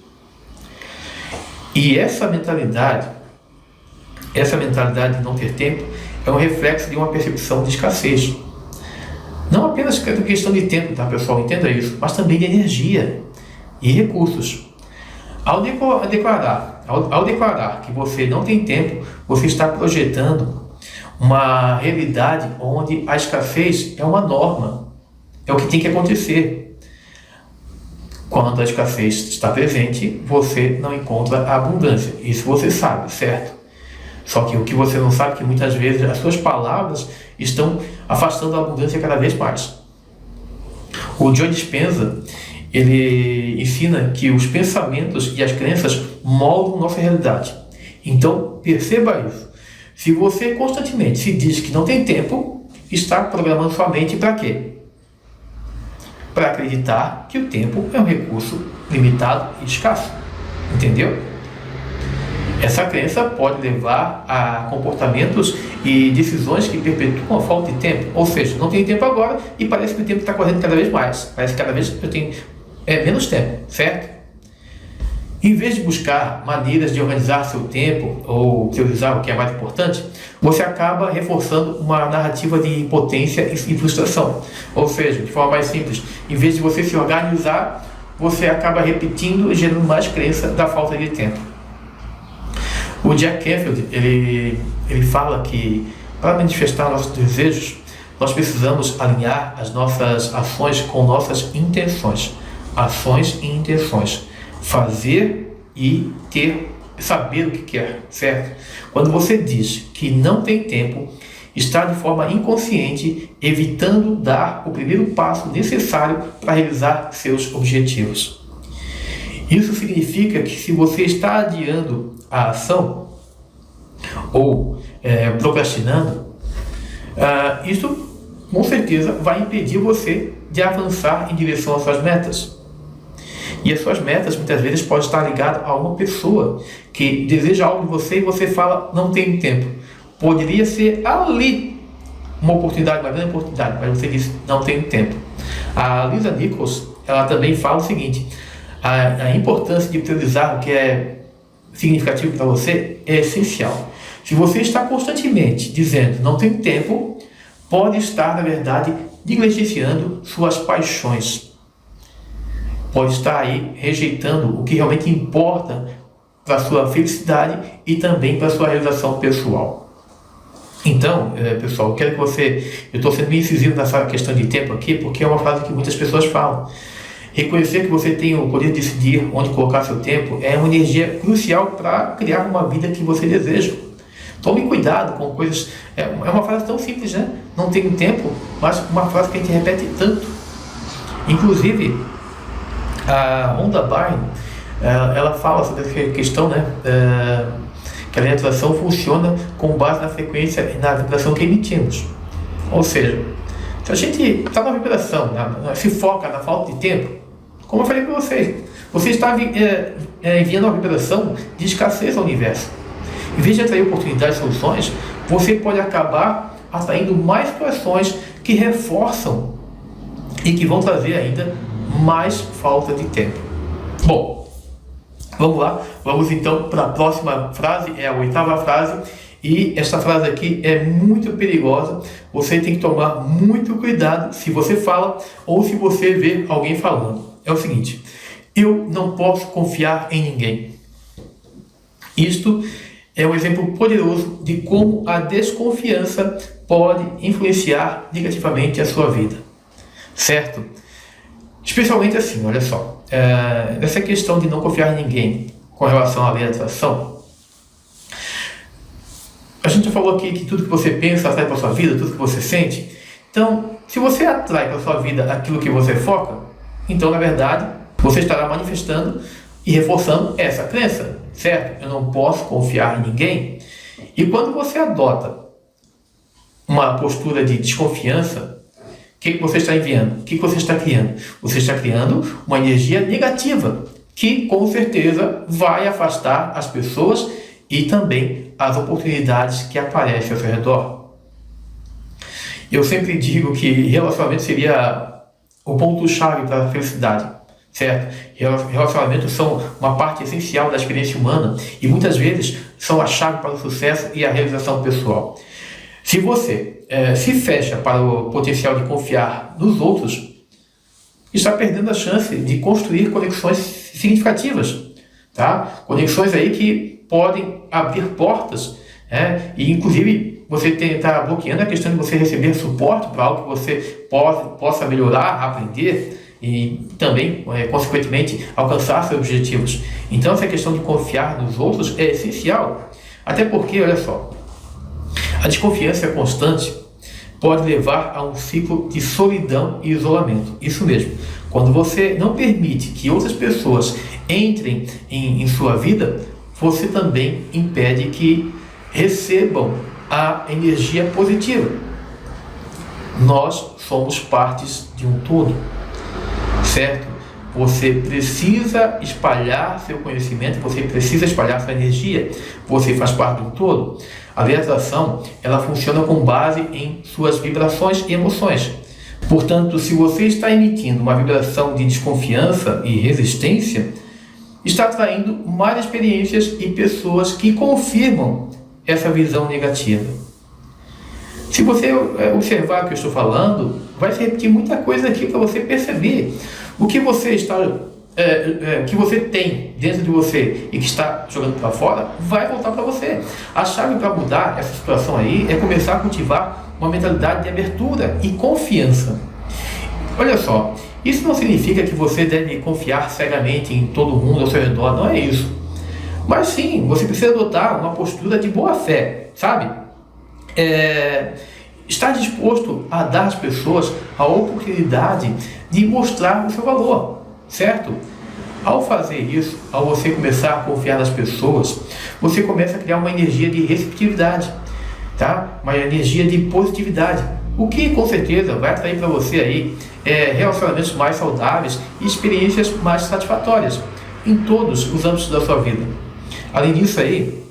E essa mentalidade de não ter tempo, é um reflexo de uma percepção de escassez. Não apenas questão de tempo, tá, pessoal? Entenda isso, mas também de energia e recursos. Ao declarar que você não tem tempo, você está projetando uma realidade onde a escassez é uma norma, é o que tem que acontecer. Quando a escassez está presente, você não encontra a abundância. Isso você sabe, certo? Só que o que você não sabe é que muitas vezes as suas palavras estão afastando a abundância cada vez mais. O Joe Dispenza, ele ensina que os pensamentos e as crenças moldam nossa realidade. Então, perceba isso. Se você constantemente se diz que não tem tempo, está programando sua mente para quê? Para acreditar que o tempo é um recurso limitado e escasso. Entendeu? Essa crença pode levar a comportamentos e decisões que perpetuam a falta de tempo. Ou seja, não tenho tempo agora e parece que o tempo está correndo cada vez mais. Parece que cada vez eu tenho menos tempo, certo? Em vez de buscar maneiras de organizar seu tempo ou priorizar o que é mais importante, você acaba reforçando uma narrativa de impotência e frustração. Ou seja, de forma mais simples, em vez de você se organizar, você acaba repetindo e gerando mais crença da falta de tempo. O Jack Canfield, ele fala que para manifestar nossos desejos, nós precisamos alinhar as nossas ações com nossas intenções. Ações e intenções. Fazer e saber o que quer, certo? Quando você diz que não tem tempo, está de forma inconsciente evitando dar o primeiro passo necessário para realizar seus objetivos. Isso significa que se você está adiando a ação ou procrastinando, isso com certeza vai impedir você de avançar em direção às suas metas. E as suas metas muitas vezes podem estar ligadas a uma pessoa que deseja algo de você e você fala, não tenho tempo. Poderia ser ali uma oportunidade, uma grande oportunidade, mas você diz, não tenho tempo. A Lisa Nichols, ela também fala o seguinte, a importância de priorizar o que é significativo para você é essencial. Se você está constantemente dizendo não tenho tempo, pode estar, na verdade, negligenciando suas paixões. Pode estar aí rejeitando o que realmente importa para a sua felicidade e também para a sua realização pessoal. Então, pessoal, eu quero que eu estou sendo bem incisivo nessa questão de tempo aqui, porque é uma frase que muitas pessoas falam. Reconhecer que você tem o poder de decidir onde colocar seu tempo é uma energia crucial para criar uma vida que você deseja. Tome cuidado com coisas... É uma frase tão simples, né? Não tenho tempo, mas uma frase que a gente repete tanto. Inclusive, a Rhonda Byrne, ela fala sobre essa questão, né? Que a lei da atração funciona com base na frequência e na vibração que emitimos. Ou seja, se a gente está na vibração, se foca na falta de tempo, como eu falei para vocês, você está enviando uma vibração de escassez ao universo. Em vez de atrair oportunidades e soluções, você pode acabar atraindo mais situações que reforçam e que vão trazer ainda mais falta de tempo. Bom, vamos lá, vamos então para a próxima frase, é a 8ª frase, e essa frase aqui é muito perigosa, você tem que tomar muito cuidado se você fala ou se você vê alguém falando. É o seguinte, Eu não posso confiar em ninguém. Isto é um exemplo poderoso de como a desconfiança pode influenciar negativamente a sua vida, certo? Especialmente assim, olha só, essa questão de não confiar em ninguém com relação à lei da atração. A gente já falou aqui que tudo que você pensa atrai para a sua vida, tudo que você sente. Então, se você atrai para a sua vida aquilo que você foca, então, na verdade, você estará manifestando e reforçando essa crença, certo? Eu não posso confiar em ninguém. E quando você adota uma postura de desconfiança, o que você está enviando? O que você está criando? Você está criando uma energia negativa, que com certeza vai afastar as pessoas e também as oportunidades que aparecem ao seu redor. Eu sempre digo que relacionamento seria o ponto-chave para a felicidade, certo? Relacionamentos são uma parte essencial da experiência humana e muitas vezes são a chave para o sucesso e a realização pessoal. Se você se fecha para o potencial de confiar nos outros, está perdendo a chance de construir conexões significativas, tá? Conexões aí que podem abrir portas, e inclusive você está bloqueando a questão de você receber suporte para algo que você possa melhorar, aprender e também, consequentemente, alcançar seus objetivos. Então, essa questão de confiar nos outros é essencial. Até porque, olha só, a desconfiança constante pode levar a um ciclo de solidão e isolamento. Isso mesmo. Quando você não permite que outras pessoas entrem em sua vida, você também impede que recebam a energia positiva. Nós somos partes de um todo, certo? Você precisa espalhar seu conhecimento, você precisa espalhar sua energia, você faz parte de um todo. A lei da atração, ela funciona com base em suas vibrações e emoções. Portanto, se você está emitindo uma vibração de desconfiança e resistência, está atraindo mais experiências e pessoas que confirmam essa visão negativa. Se você observar o que eu estou falando, vai se repetir muita coisa aqui para você perceber o que você que você tem dentro de você e que está jogando para fora, vai voltar para você. A chave para mudar essa situação aí é começar a cultivar uma mentalidade de abertura e confiança. Olha só, isso não significa que você deve confiar cegamente em todo mundo ao seu redor, não é isso. Mas sim, você precisa adotar uma postura de boa fé, sabe? Estar disposto a dar às pessoas a oportunidade de mostrar o seu valor, certo? Ao fazer isso, ao você começar a confiar nas pessoas, você começa a criar uma energia de receptividade, tá? Uma energia de positividade, o que com certeza vai atrair para você aí relacionamentos mais saudáveis e experiências mais satisfatórias em todos os âmbitos da sua vida. Além disso aí,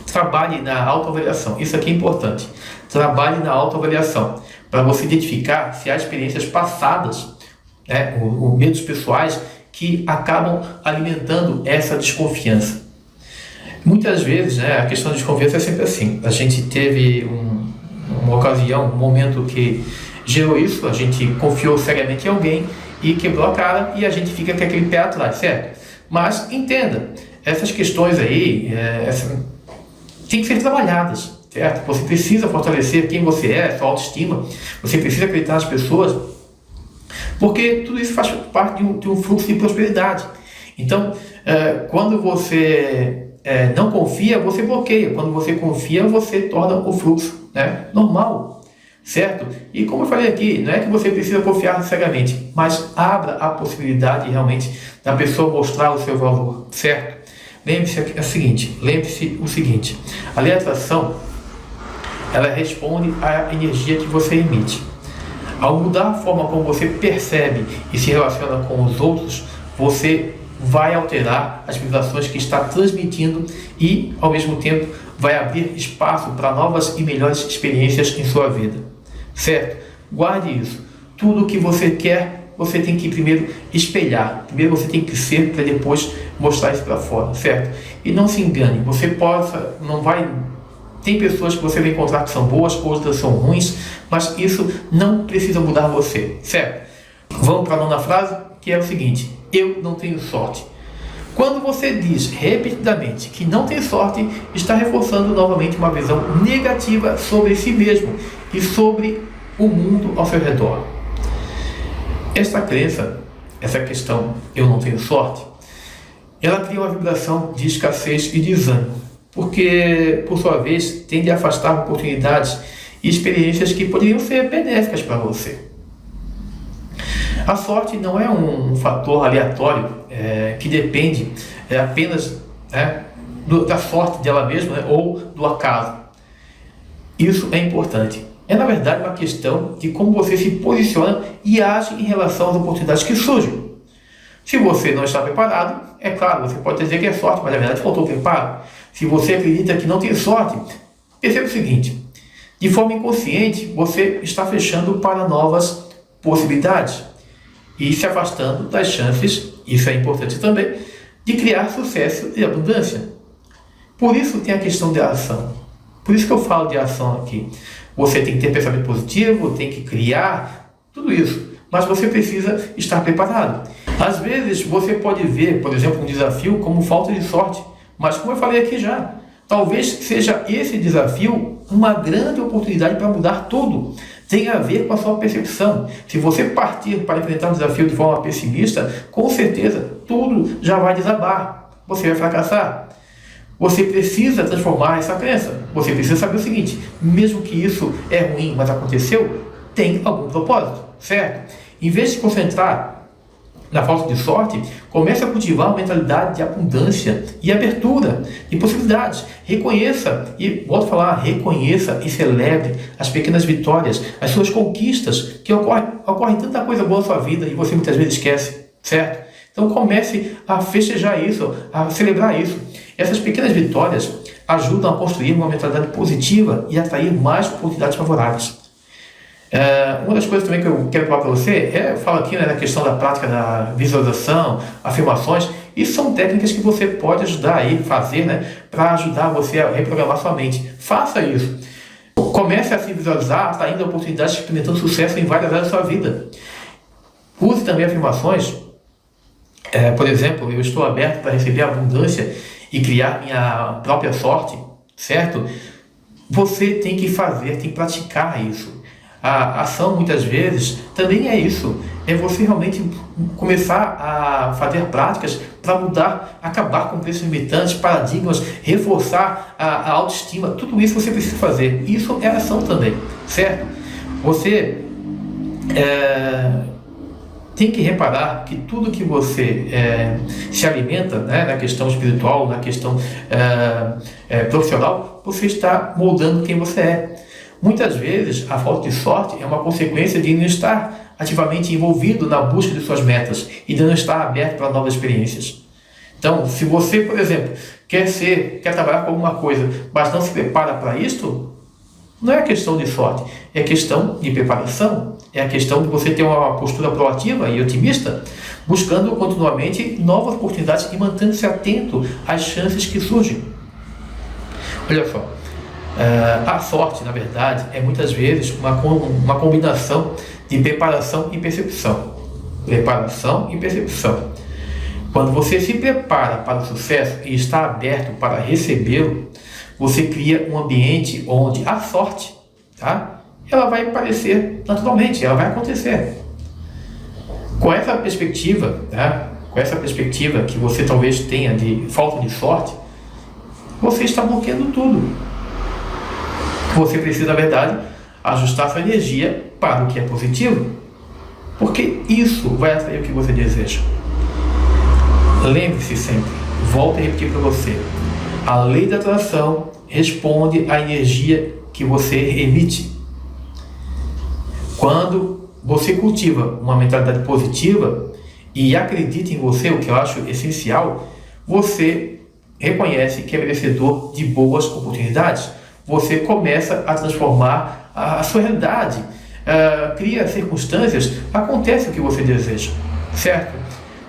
trabalhe na autoavaliação. Isso aqui é importante. Trabalhe na autoavaliação para você identificar se há experiências passadas, ou medos pessoais que acabam alimentando essa desconfiança. Muitas vezes, a questão de desconfiança é sempre assim. A gente teve uma ocasião, um momento que gerou isso, a gente confiou cegamente em alguém e quebrou a cara e a gente fica com aquele pé atrás, certo? Mas entenda, essas questões aí têm que ser trabalhadas, certo? Você precisa fortalecer quem você é, sua autoestima, você precisa acreditar nas pessoas, porque tudo isso faz parte de um fluxo de prosperidade. Então, quando você não confia, você bloqueia. Quando você confia, você torna o fluxo normal, certo? E como eu falei aqui, não é que você precisa confiar cegamente, mas abra a possibilidade realmente da pessoa mostrar o seu valor, certo? Lembre-se o seguinte, a lei da atração, ela responde à energia que você emite. Ao mudar a forma como você percebe e se relaciona com os outros, você vai alterar as vibrações que está transmitindo e, ao mesmo tempo, vai abrir espaço para novas e melhores experiências em sua vida, certo? Guarde isso. Tudo o que você quer, você tem que primeiro espelhar. Primeiro você tem que ser para depois mostrar isso para fora, certo? E não se engane. Tem pessoas que você vai encontrar que são boas, outras são ruins, mas isso não precisa mudar você, certo? Vamos para a nona frase, que é o seguinte: eu não tenho sorte. Quando você diz repetidamente que não tem sorte, está reforçando novamente uma visão negativa sobre si mesmo e sobre o mundo ao seu redor. Esta crença, essa questão, eu não tenho sorte, ela cria uma vibração de escassez e desânimo, porque, por sua vez, tende a afastar oportunidades e experiências que poderiam ser benéficas para você. A sorte não é um fator aleatório que depende apenas da sorte dela mesma, ou do acaso. Isso é importante. É, na verdade, uma questão de como você se posiciona e age em relação às oportunidades que surgem. Se você não está preparado, é claro, você pode dizer que é sorte, mas na verdade faltou preparo. Se você acredita que não tem sorte, perceba o seguinte: de forma inconsciente, você está fechando para novas possibilidades e se afastando das chances, isso é importante também, de criar sucesso e abundância. Por isso tem a questão da ação. Por isso que eu falo de ação aqui. Você tem que ter pensamento positivo, tem que criar, tudo isso. Mas você precisa estar preparado. Às vezes você pode ver, por exemplo, um desafio como falta de sorte. Mas como eu falei aqui já, talvez seja esse desafio uma grande oportunidade para mudar tudo. Tem a ver com a sua percepção. Se você partir para enfrentar um desafio de forma pessimista, com certeza tudo já vai desabar. Você vai fracassar. Você precisa transformar essa crença. Você precisa saber o seguinte: mesmo que isso é ruim, mas aconteceu, tem algum propósito, certo? Em vez de se concentrar na falta de sorte, comece a cultivar uma mentalidade de abundância e abertura de possibilidades. Reconheça, e volto a falar, reconheça e celebre as pequenas vitórias, as suas conquistas, que ocorre tanta coisa boa na sua vida e você muitas vezes esquece, certo? Então comece a festejar isso, a celebrar isso. Essas pequenas vitórias ajudam a construir uma mentalidade positiva e atrair mais oportunidades favoráveis. Uma das coisas também que eu quero falar para você eu falo aqui na questão da prática da visualização, afirmações. Isso são técnicas que você pode ajudar aí, fazer, para ajudar você a reprogramar sua mente. Faça isso. Comece a se visualizar, atraindo oportunidades, experimentando sucesso em várias áreas da sua vida. Use também afirmações. Por exemplo, eu estou aberto para receber abundância e criar minha própria sorte, certo? Você tem que fazer, tem que praticar isso. A ação, muitas vezes, também é isso. É você realmente começar a fazer práticas para mudar, acabar com crenças limitantes, paradigmas, reforçar a autoestima. Tudo isso você precisa fazer. Isso é ação também, certo? Você tem que reparar que tudo que você se alimenta, na questão espiritual, na questão profissional, você está moldando quem você é. Muitas vezes, a falta de sorte é uma consequência de não estar ativamente envolvido na busca de suas metas e de não estar aberto para novas experiências. Então, se você, por exemplo, quer trabalhar com alguma coisa, mas não se prepara para isto, não é questão de sorte, é questão de preparação, é a questão de você ter uma postura proativa e otimista, buscando continuamente novas oportunidades e mantendo-se atento às chances que surgem. Olha só. A sorte, na verdade, é muitas vezes uma combinação de preparação e percepção. Preparação e percepção. Quando você se prepara para o sucesso e está aberto para recebê-lo, você cria um ambiente onde a sorte, ela vai aparecer naturalmente, ela vai acontecer. Com essa perspectiva, que você talvez tenha de falta de sorte, você está bloqueando tudo. Você precisa, na verdade, ajustar sua energia para o que é positivo, porque isso vai atrair o que você deseja. Lembre-se sempre, volto a repetir para você, a lei da atração responde à energia que você emite. Quando você cultiva uma mentalidade positiva e acredita em você, o que eu acho essencial, você reconhece que é merecedor de boas oportunidades. Você começa a transformar a sua realidade, cria circunstâncias, acontece o que você deseja, certo?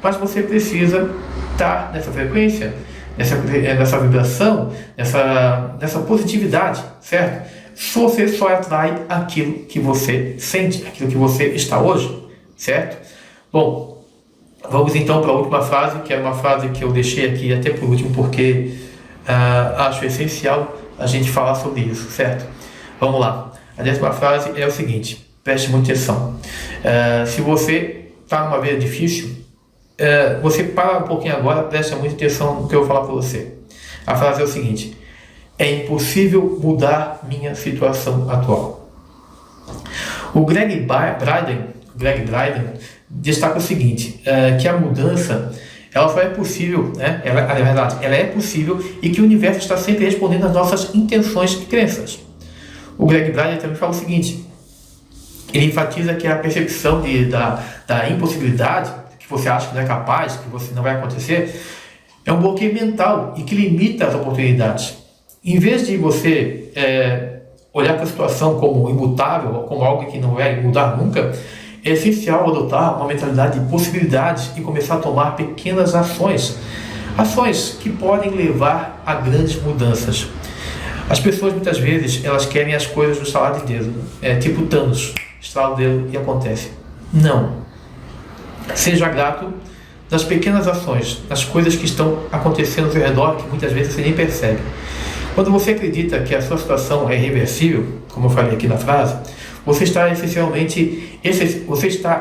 Mas você precisa estar nessa frequência, nessa vibração, nessa positividade, certo? Você só atrai aquilo que você sente, aquilo que você está hoje, certo? Bom, Vamos então para a última frase, que é uma frase que eu deixei aqui até por último, porque acho essencial a gente falar sobre isso, certo? Vamos lá. A 10ª frase é o seguinte, preste muita atenção. Se você está numa vida difícil, você para um pouquinho agora, preste muita atenção no que eu vou falar para você. A frase é o seguinte: é impossível mudar minha situação atual. O Greg Braden destaca o seguinte, que a mudança ela só é possível, né? Na verdade, ela é possível e que o universo está sempre respondendo às nossas intenções e crenças. O Greg Braden também fala o seguinte, ele enfatiza que a percepção da impossibilidade, que você acha que não é capaz, que você não vai acontecer, é um bloqueio mental e que limita as oportunidades. Em vez de você olhar para a situação como imutável, ou como algo que não vai mudar nunca, é essencial adotar uma mentalidade de possibilidades e começar a tomar pequenas ações que podem levar a grandes mudanças. As pessoas muitas vezes elas querem as coisas no estalar de dedo, tipo Thanos, estala o dedo e acontece. Não. Seja grato das pequenas ações, das coisas que estão acontecendo ao seu redor, que muitas vezes você nem percebe. Quando você acredita que a sua situação é irreversível, como eu falei aqui na frase, você está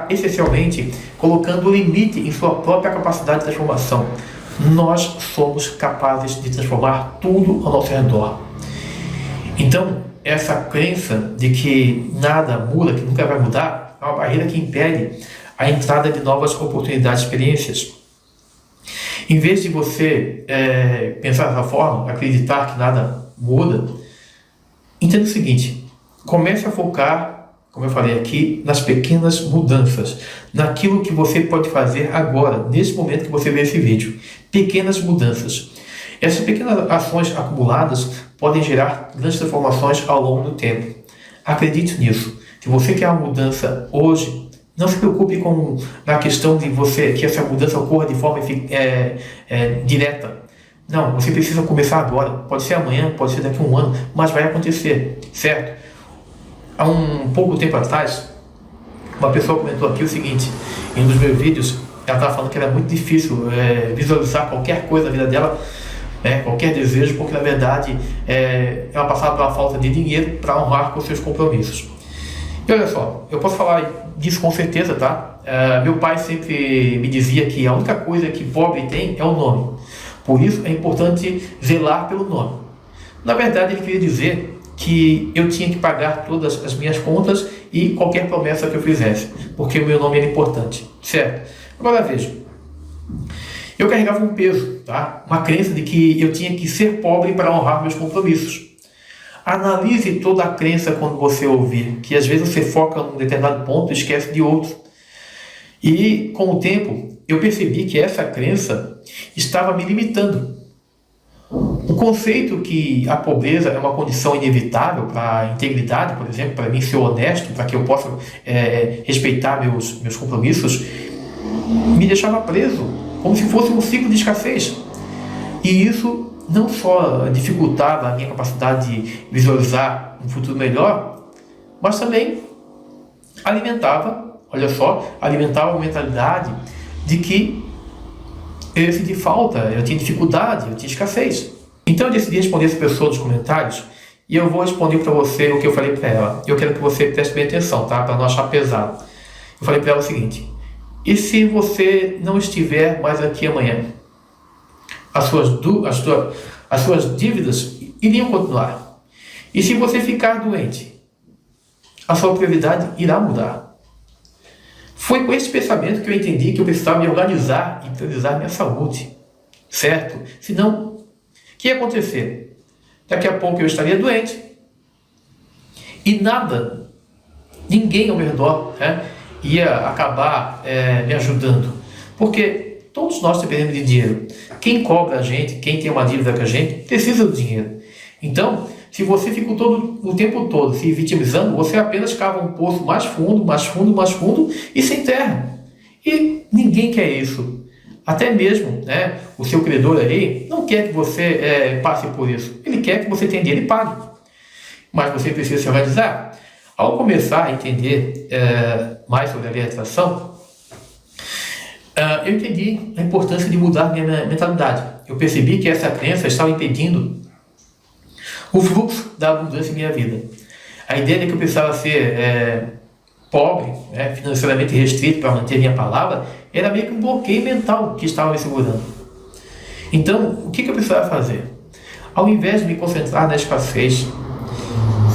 essencialmente colocando o limite em sua própria capacidade de transformação. Nós somos capazes de transformar tudo ao nosso redor. Então, essa crença de que nada muda, que nunca vai mudar, é uma barreira que impede a entrada de novas oportunidades e experiências. Em vez de você pensar dessa forma, acreditar que nada muda, entenda o seguinte: comece a focar, como eu falei aqui, nas pequenas mudanças, naquilo que você pode fazer agora, nesse momento que você vê esse vídeo. Pequenas mudanças. Essas pequenas ações acumuladas podem gerar grandes transformações ao longo do tempo. Acredite nisso. Se você quer uma mudança hoje, não se preocupe na questão de que essa mudança ocorra de forma direta. Não, você precisa começar agora. Pode ser amanhã, pode ser daqui a um ano, mas vai acontecer, certo? Há um pouco tempo atrás, uma pessoa comentou aqui o seguinte, em um dos meus vídeos, ela estava falando que era muito difícil visualizar qualquer coisa na vida dela, qualquer desejo, porque na verdade ela passava pela falta de dinheiro para honrar com seus compromissos. E olha só, eu posso falar disso com certeza, tá? Meu pai sempre me dizia que a única coisa que pobre tem é o nome. Por isso é importante zelar pelo nome. Na verdade, ele queria dizer que eu tinha que pagar todas as minhas contas e qualquer promessa que eu fizesse, porque o meu nome era importante, certo? Agora veja, eu carregava um peso, tá? Uma crença de que eu tinha que ser pobre para honrar meus compromissos. Analise toda a crença quando você ouvir, que às vezes você foca num determinado ponto e esquece de outro. E com o tempo, eu percebi que essa crença estava me limitando. O conceito que a pobreza é uma condição inevitável para a integridade, por exemplo, para mim ser honesto, para que eu possa respeitar meus compromissos, me deixava preso, como se fosse um ciclo de escassez. E isso não só dificultava a minha capacidade de visualizar um futuro melhor, mas também alimentava uma mentalidade de que eu ia sentir falta, eu tinha dificuldade, eu tinha escassez. Então eu decidi responder essa pessoa nos comentários e eu vou responder para você o que eu falei para ela. Eu quero que você preste bem atenção, tá? Para não achar pesado. Eu falei para ela o seguinte: e se você não estiver mais aqui amanhã? As suas dívidas iriam continuar. E se você ficar doente, a sua prioridade irá mudar. Foi com esse pensamento que eu entendi que eu precisava me organizar e priorizar minha saúde, certo? Senão, o que ia acontecer? Daqui a pouco eu estaria doente e ninguém ao meu redor ia acabar me ajudando, porque todos nós dependemos de dinheiro. Quem cobra a gente, quem tem uma dívida com a gente, precisa do dinheiro. Então, se você fica o tempo todo se vitimizando, você apenas cava um poço mais fundo, mais fundo, mais fundo e sem terra. E ninguém quer isso. Até mesmo o seu credor aí não quer que você passe por isso. Ele quer que você tenha dinheiro e pague. Mas você precisa se organizar. Ao começar a entender mais sobre a lei da atração, eu entendi a importância de mudar minha mentalidade. Eu percebi que essa crença estava impedindo o fluxo da abundância em minha vida. A ideia de que eu precisava ser pobre, financeiramente restrito para manter minha palavra, era meio que um bloqueio mental que estava me segurando. Então, o que eu precisava fazer? Ao invés de me concentrar na escassez,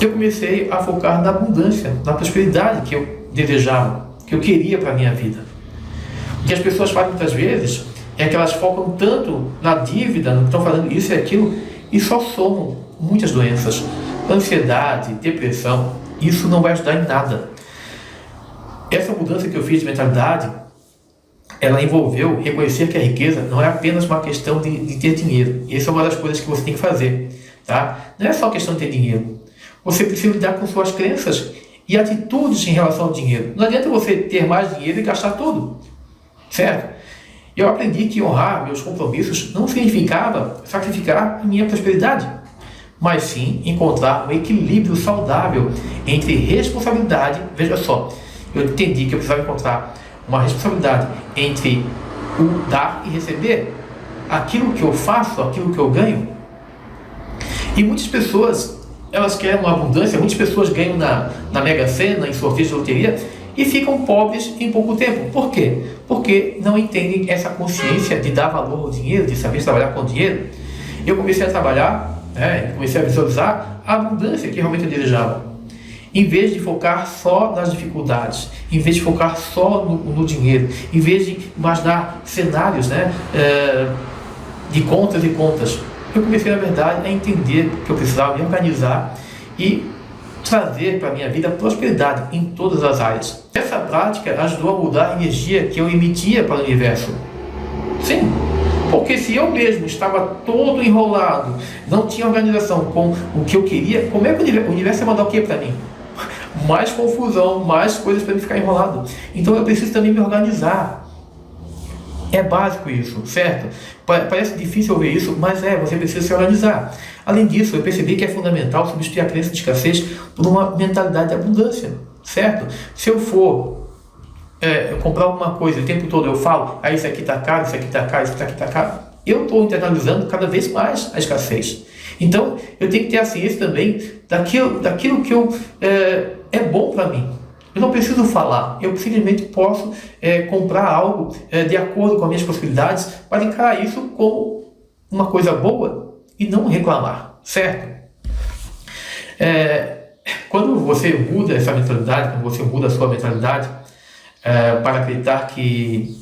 eu comecei a focar na abundância, na prosperidade que eu desejava, que eu queria para a minha vida. O que as pessoas fazem muitas vezes é que elas focam tanto na dívida, no que estão fazendo isso e aquilo, e só somam muitas doenças, ansiedade, depressão. Isso não vai ajudar em nada. Essa mudança que eu fiz de mentalidade, ela envolveu reconhecer que a riqueza não é apenas uma questão de ter dinheiro. Essa é uma das coisas que você tem que fazer, tá? Não é só questão de ter dinheiro. Você precisa lidar com suas crenças e atitudes em relação ao dinheiro. Não adianta você ter mais dinheiro e gastar tudo, certo? Eu aprendi que honrar meus compromissos não significava sacrificar minha prosperidade, mas sim encontrar um equilíbrio saudável entre responsabilidade. Veja só, eu entendi que eu precisava encontrar uma responsabilidade entre o dar e receber, aquilo que eu faço, aquilo que eu ganho. E muitas pessoas, elas querem uma abundância, muitas pessoas ganham na Mega Sena, em sorteios de loteria, e ficam pobres em pouco tempo. Por quê? Porque não entendem essa consciência de dar valor ao dinheiro, de saber trabalhar com dinheiro. Eu comecei a trabalhar, comecei a visualizar a abundância que realmente eu desejava. Em vez de focar só nas dificuldades, em vez de focar só no dinheiro, em vez de imaginar cenários de contas e contas, eu comecei, na verdade, a entender que eu precisava me organizar e trazer para a minha vida prosperidade em todas as áreas. Essa prática ajudou a mudar a energia que eu emitia para o universo. Sim, porque se eu mesmo estava todo enrolado, não tinha organização com o que eu queria, como é que o universo ia mandar o que para mim? Mais confusão, mais coisas para mim ficar enrolado. Então eu preciso também me organizar. É básico isso, certo? Parece difícil ouvir isso, mas você precisa se organizar. Além disso, eu percebi que é fundamental substituir a crença de escassez por uma mentalidade de abundância, certo? Se eu for comprar alguma coisa o tempo todo eu falo, isso aqui está caro, isso aqui está caro, isso aqui está caro, eu estou internalizando cada vez mais a escassez. Então, eu tenho que ter a ciência também daquilo que é bom para mim. Eu não preciso falar, eu simplesmente posso comprar algo de acordo com as minhas possibilidades para encarar isso como uma coisa boa e não reclamar, certo? Quando você muda essa mentalidade, quando você muda a sua mentalidade para acreditar que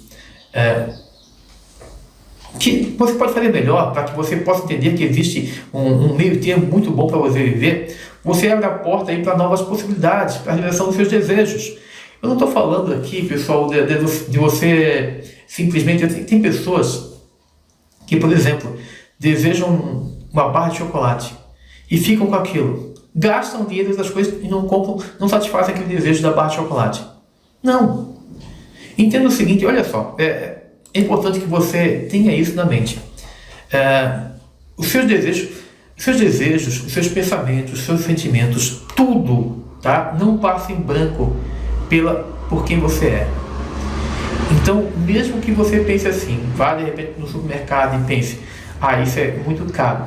você pode fazer melhor, para que você possa entender que existe um meio termo muito bom para você viver, você abre a porta para novas possibilidades, para a realização dos seus desejos. Eu não estou falando aqui, pessoal, de você simplesmente... Tem pessoas que, por exemplo, desejam uma barra de chocolate e ficam com aquilo, gastam dinheiro das coisas e não compram, não satisfazem aquele desejo da barra de chocolate. Não. Entenda o seguinte, olha só, é importante que você tenha isso na mente. Os seus desejos, os seus pensamentos, os seus sentimentos, tudo, tá? Não passa em branco por quem você é. Então, mesmo que você pense assim, vá de repente no supermercado e pense, isso é muito caro.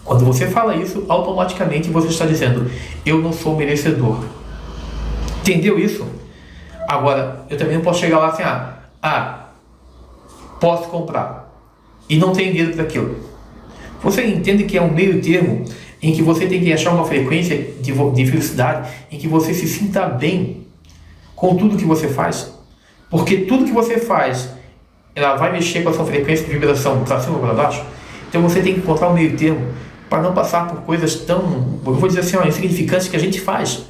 Quando você fala isso, automaticamente você está dizendo, eu não sou merecedor. Entendeu isso? Agora, eu também não posso chegar lá assim, posso comprar e não tenho dinheiro para aquilo. Você entende que é um meio termo em que você tem que achar uma frequência de felicidade, em que você se sinta bem com tudo que você faz? Porque tudo que você faz, ela vai mexer com a sua frequência de vibração para cima ou para baixo. Então você tem que encontrar um meio termo para não passar por coisas tão, eu vou dizer assim, insignificantes que a gente faz.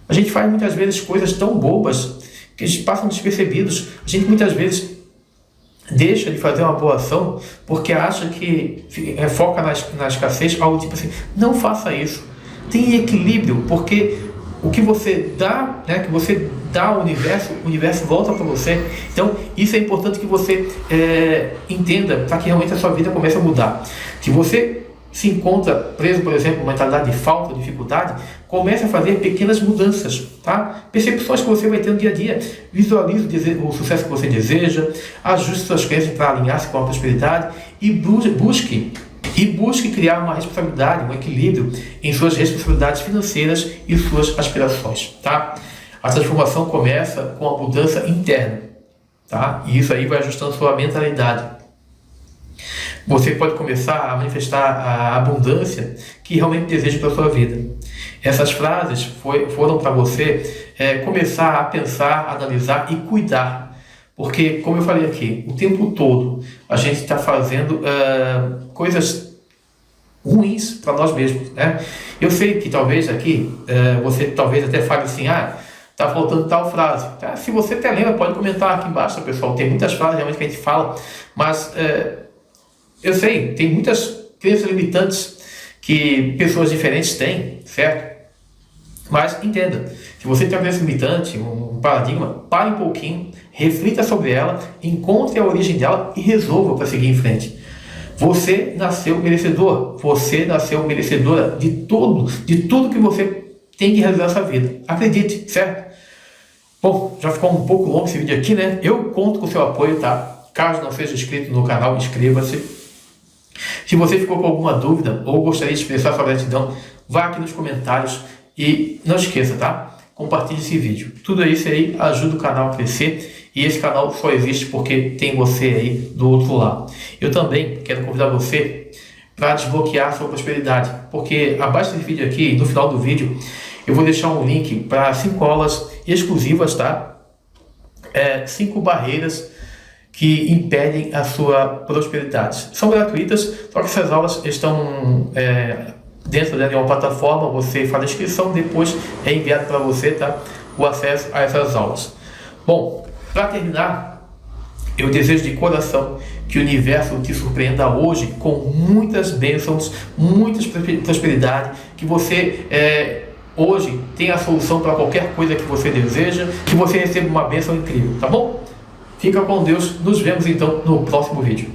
A gente faz muitas vezes coisas tão bobas que a gente passam despercebidos. A gente muitas vezes deixa de fazer uma boa ação porque acha que foca na escassez, algo tipo assim. Não faça isso. Tenha equilíbrio, porque o que você dá, que você dá ao universo, o universo volta para você. Então, isso é importante que você entenda para que realmente a sua vida comece a mudar. Se você se encontra preso, por exemplo, numa mentalidade de falta, dificuldade, comece a fazer pequenas mudanças, tá? Percepções que você vai ter no dia a dia. Visualize o sucesso que você deseja, ajuste suas crenças para alinhar-se com a prosperidade e busque criar uma responsabilidade, um equilíbrio em suas responsabilidades financeiras e suas aspirações, tá? A transformação começa com a mudança interna, tá? E isso aí vai ajustando sua mentalidade. Você pode começar a manifestar a abundância que realmente deseja para a sua vida. Essas frases foram para você começar a pensar, analisar e cuidar. Porque, como eu falei aqui, o tempo todo a gente está fazendo coisas ruins para nós mesmos, né? Eu sei que talvez aqui você talvez até fale assim, tá faltando tal frase. Tá? Se você até lembra, pode comentar aqui embaixo, pessoal. Tem muitas frases realmente que a gente fala, mas eu sei, tem muitas crenças limitantes que pessoas diferentes têm, certo? Mas entenda, se você tem uma crença limitante, um paradigma, pare um pouquinho, reflita sobre ela, encontre a origem dela e resolva para seguir em frente. Você nasceu merecedor, você nasceu merecedora de tudo que você tem que realizar nessa vida. Acredite, certo? Bom, já ficou um pouco longo esse vídeo aqui, né? Eu conto com o seu apoio, tá? Caso não seja inscrito no canal, inscreva-se. Se você ficou com alguma dúvida ou gostaria de expressar sua gratidão, vá aqui nos comentários e não esqueça, tá? Compartilhe esse vídeo. Tudo isso aí ajuda o canal a crescer e esse canal só existe porque tem você aí do outro lado. Eu também quero convidar você para desbloquear a sua prosperidade, porque abaixo desse vídeo aqui, no final do vídeo, eu vou deixar um link para 5 aulas exclusivas, tá? 5 barreiras que impedem a sua prosperidade. São gratuitas, só que essas aulas estão dentro de uma plataforma, você faz a inscrição, depois é enviado para você, tá? O acesso a essas aulas. Bom, para terminar, eu desejo de coração que o universo te surpreenda hoje com muitas bênçãos, muita prosperidade, que você hoje tenha a solução para qualquer coisa que você deseja, que você receba uma bênção incrível, tá bom? Fica com Deus, nos vemos então no próximo vídeo.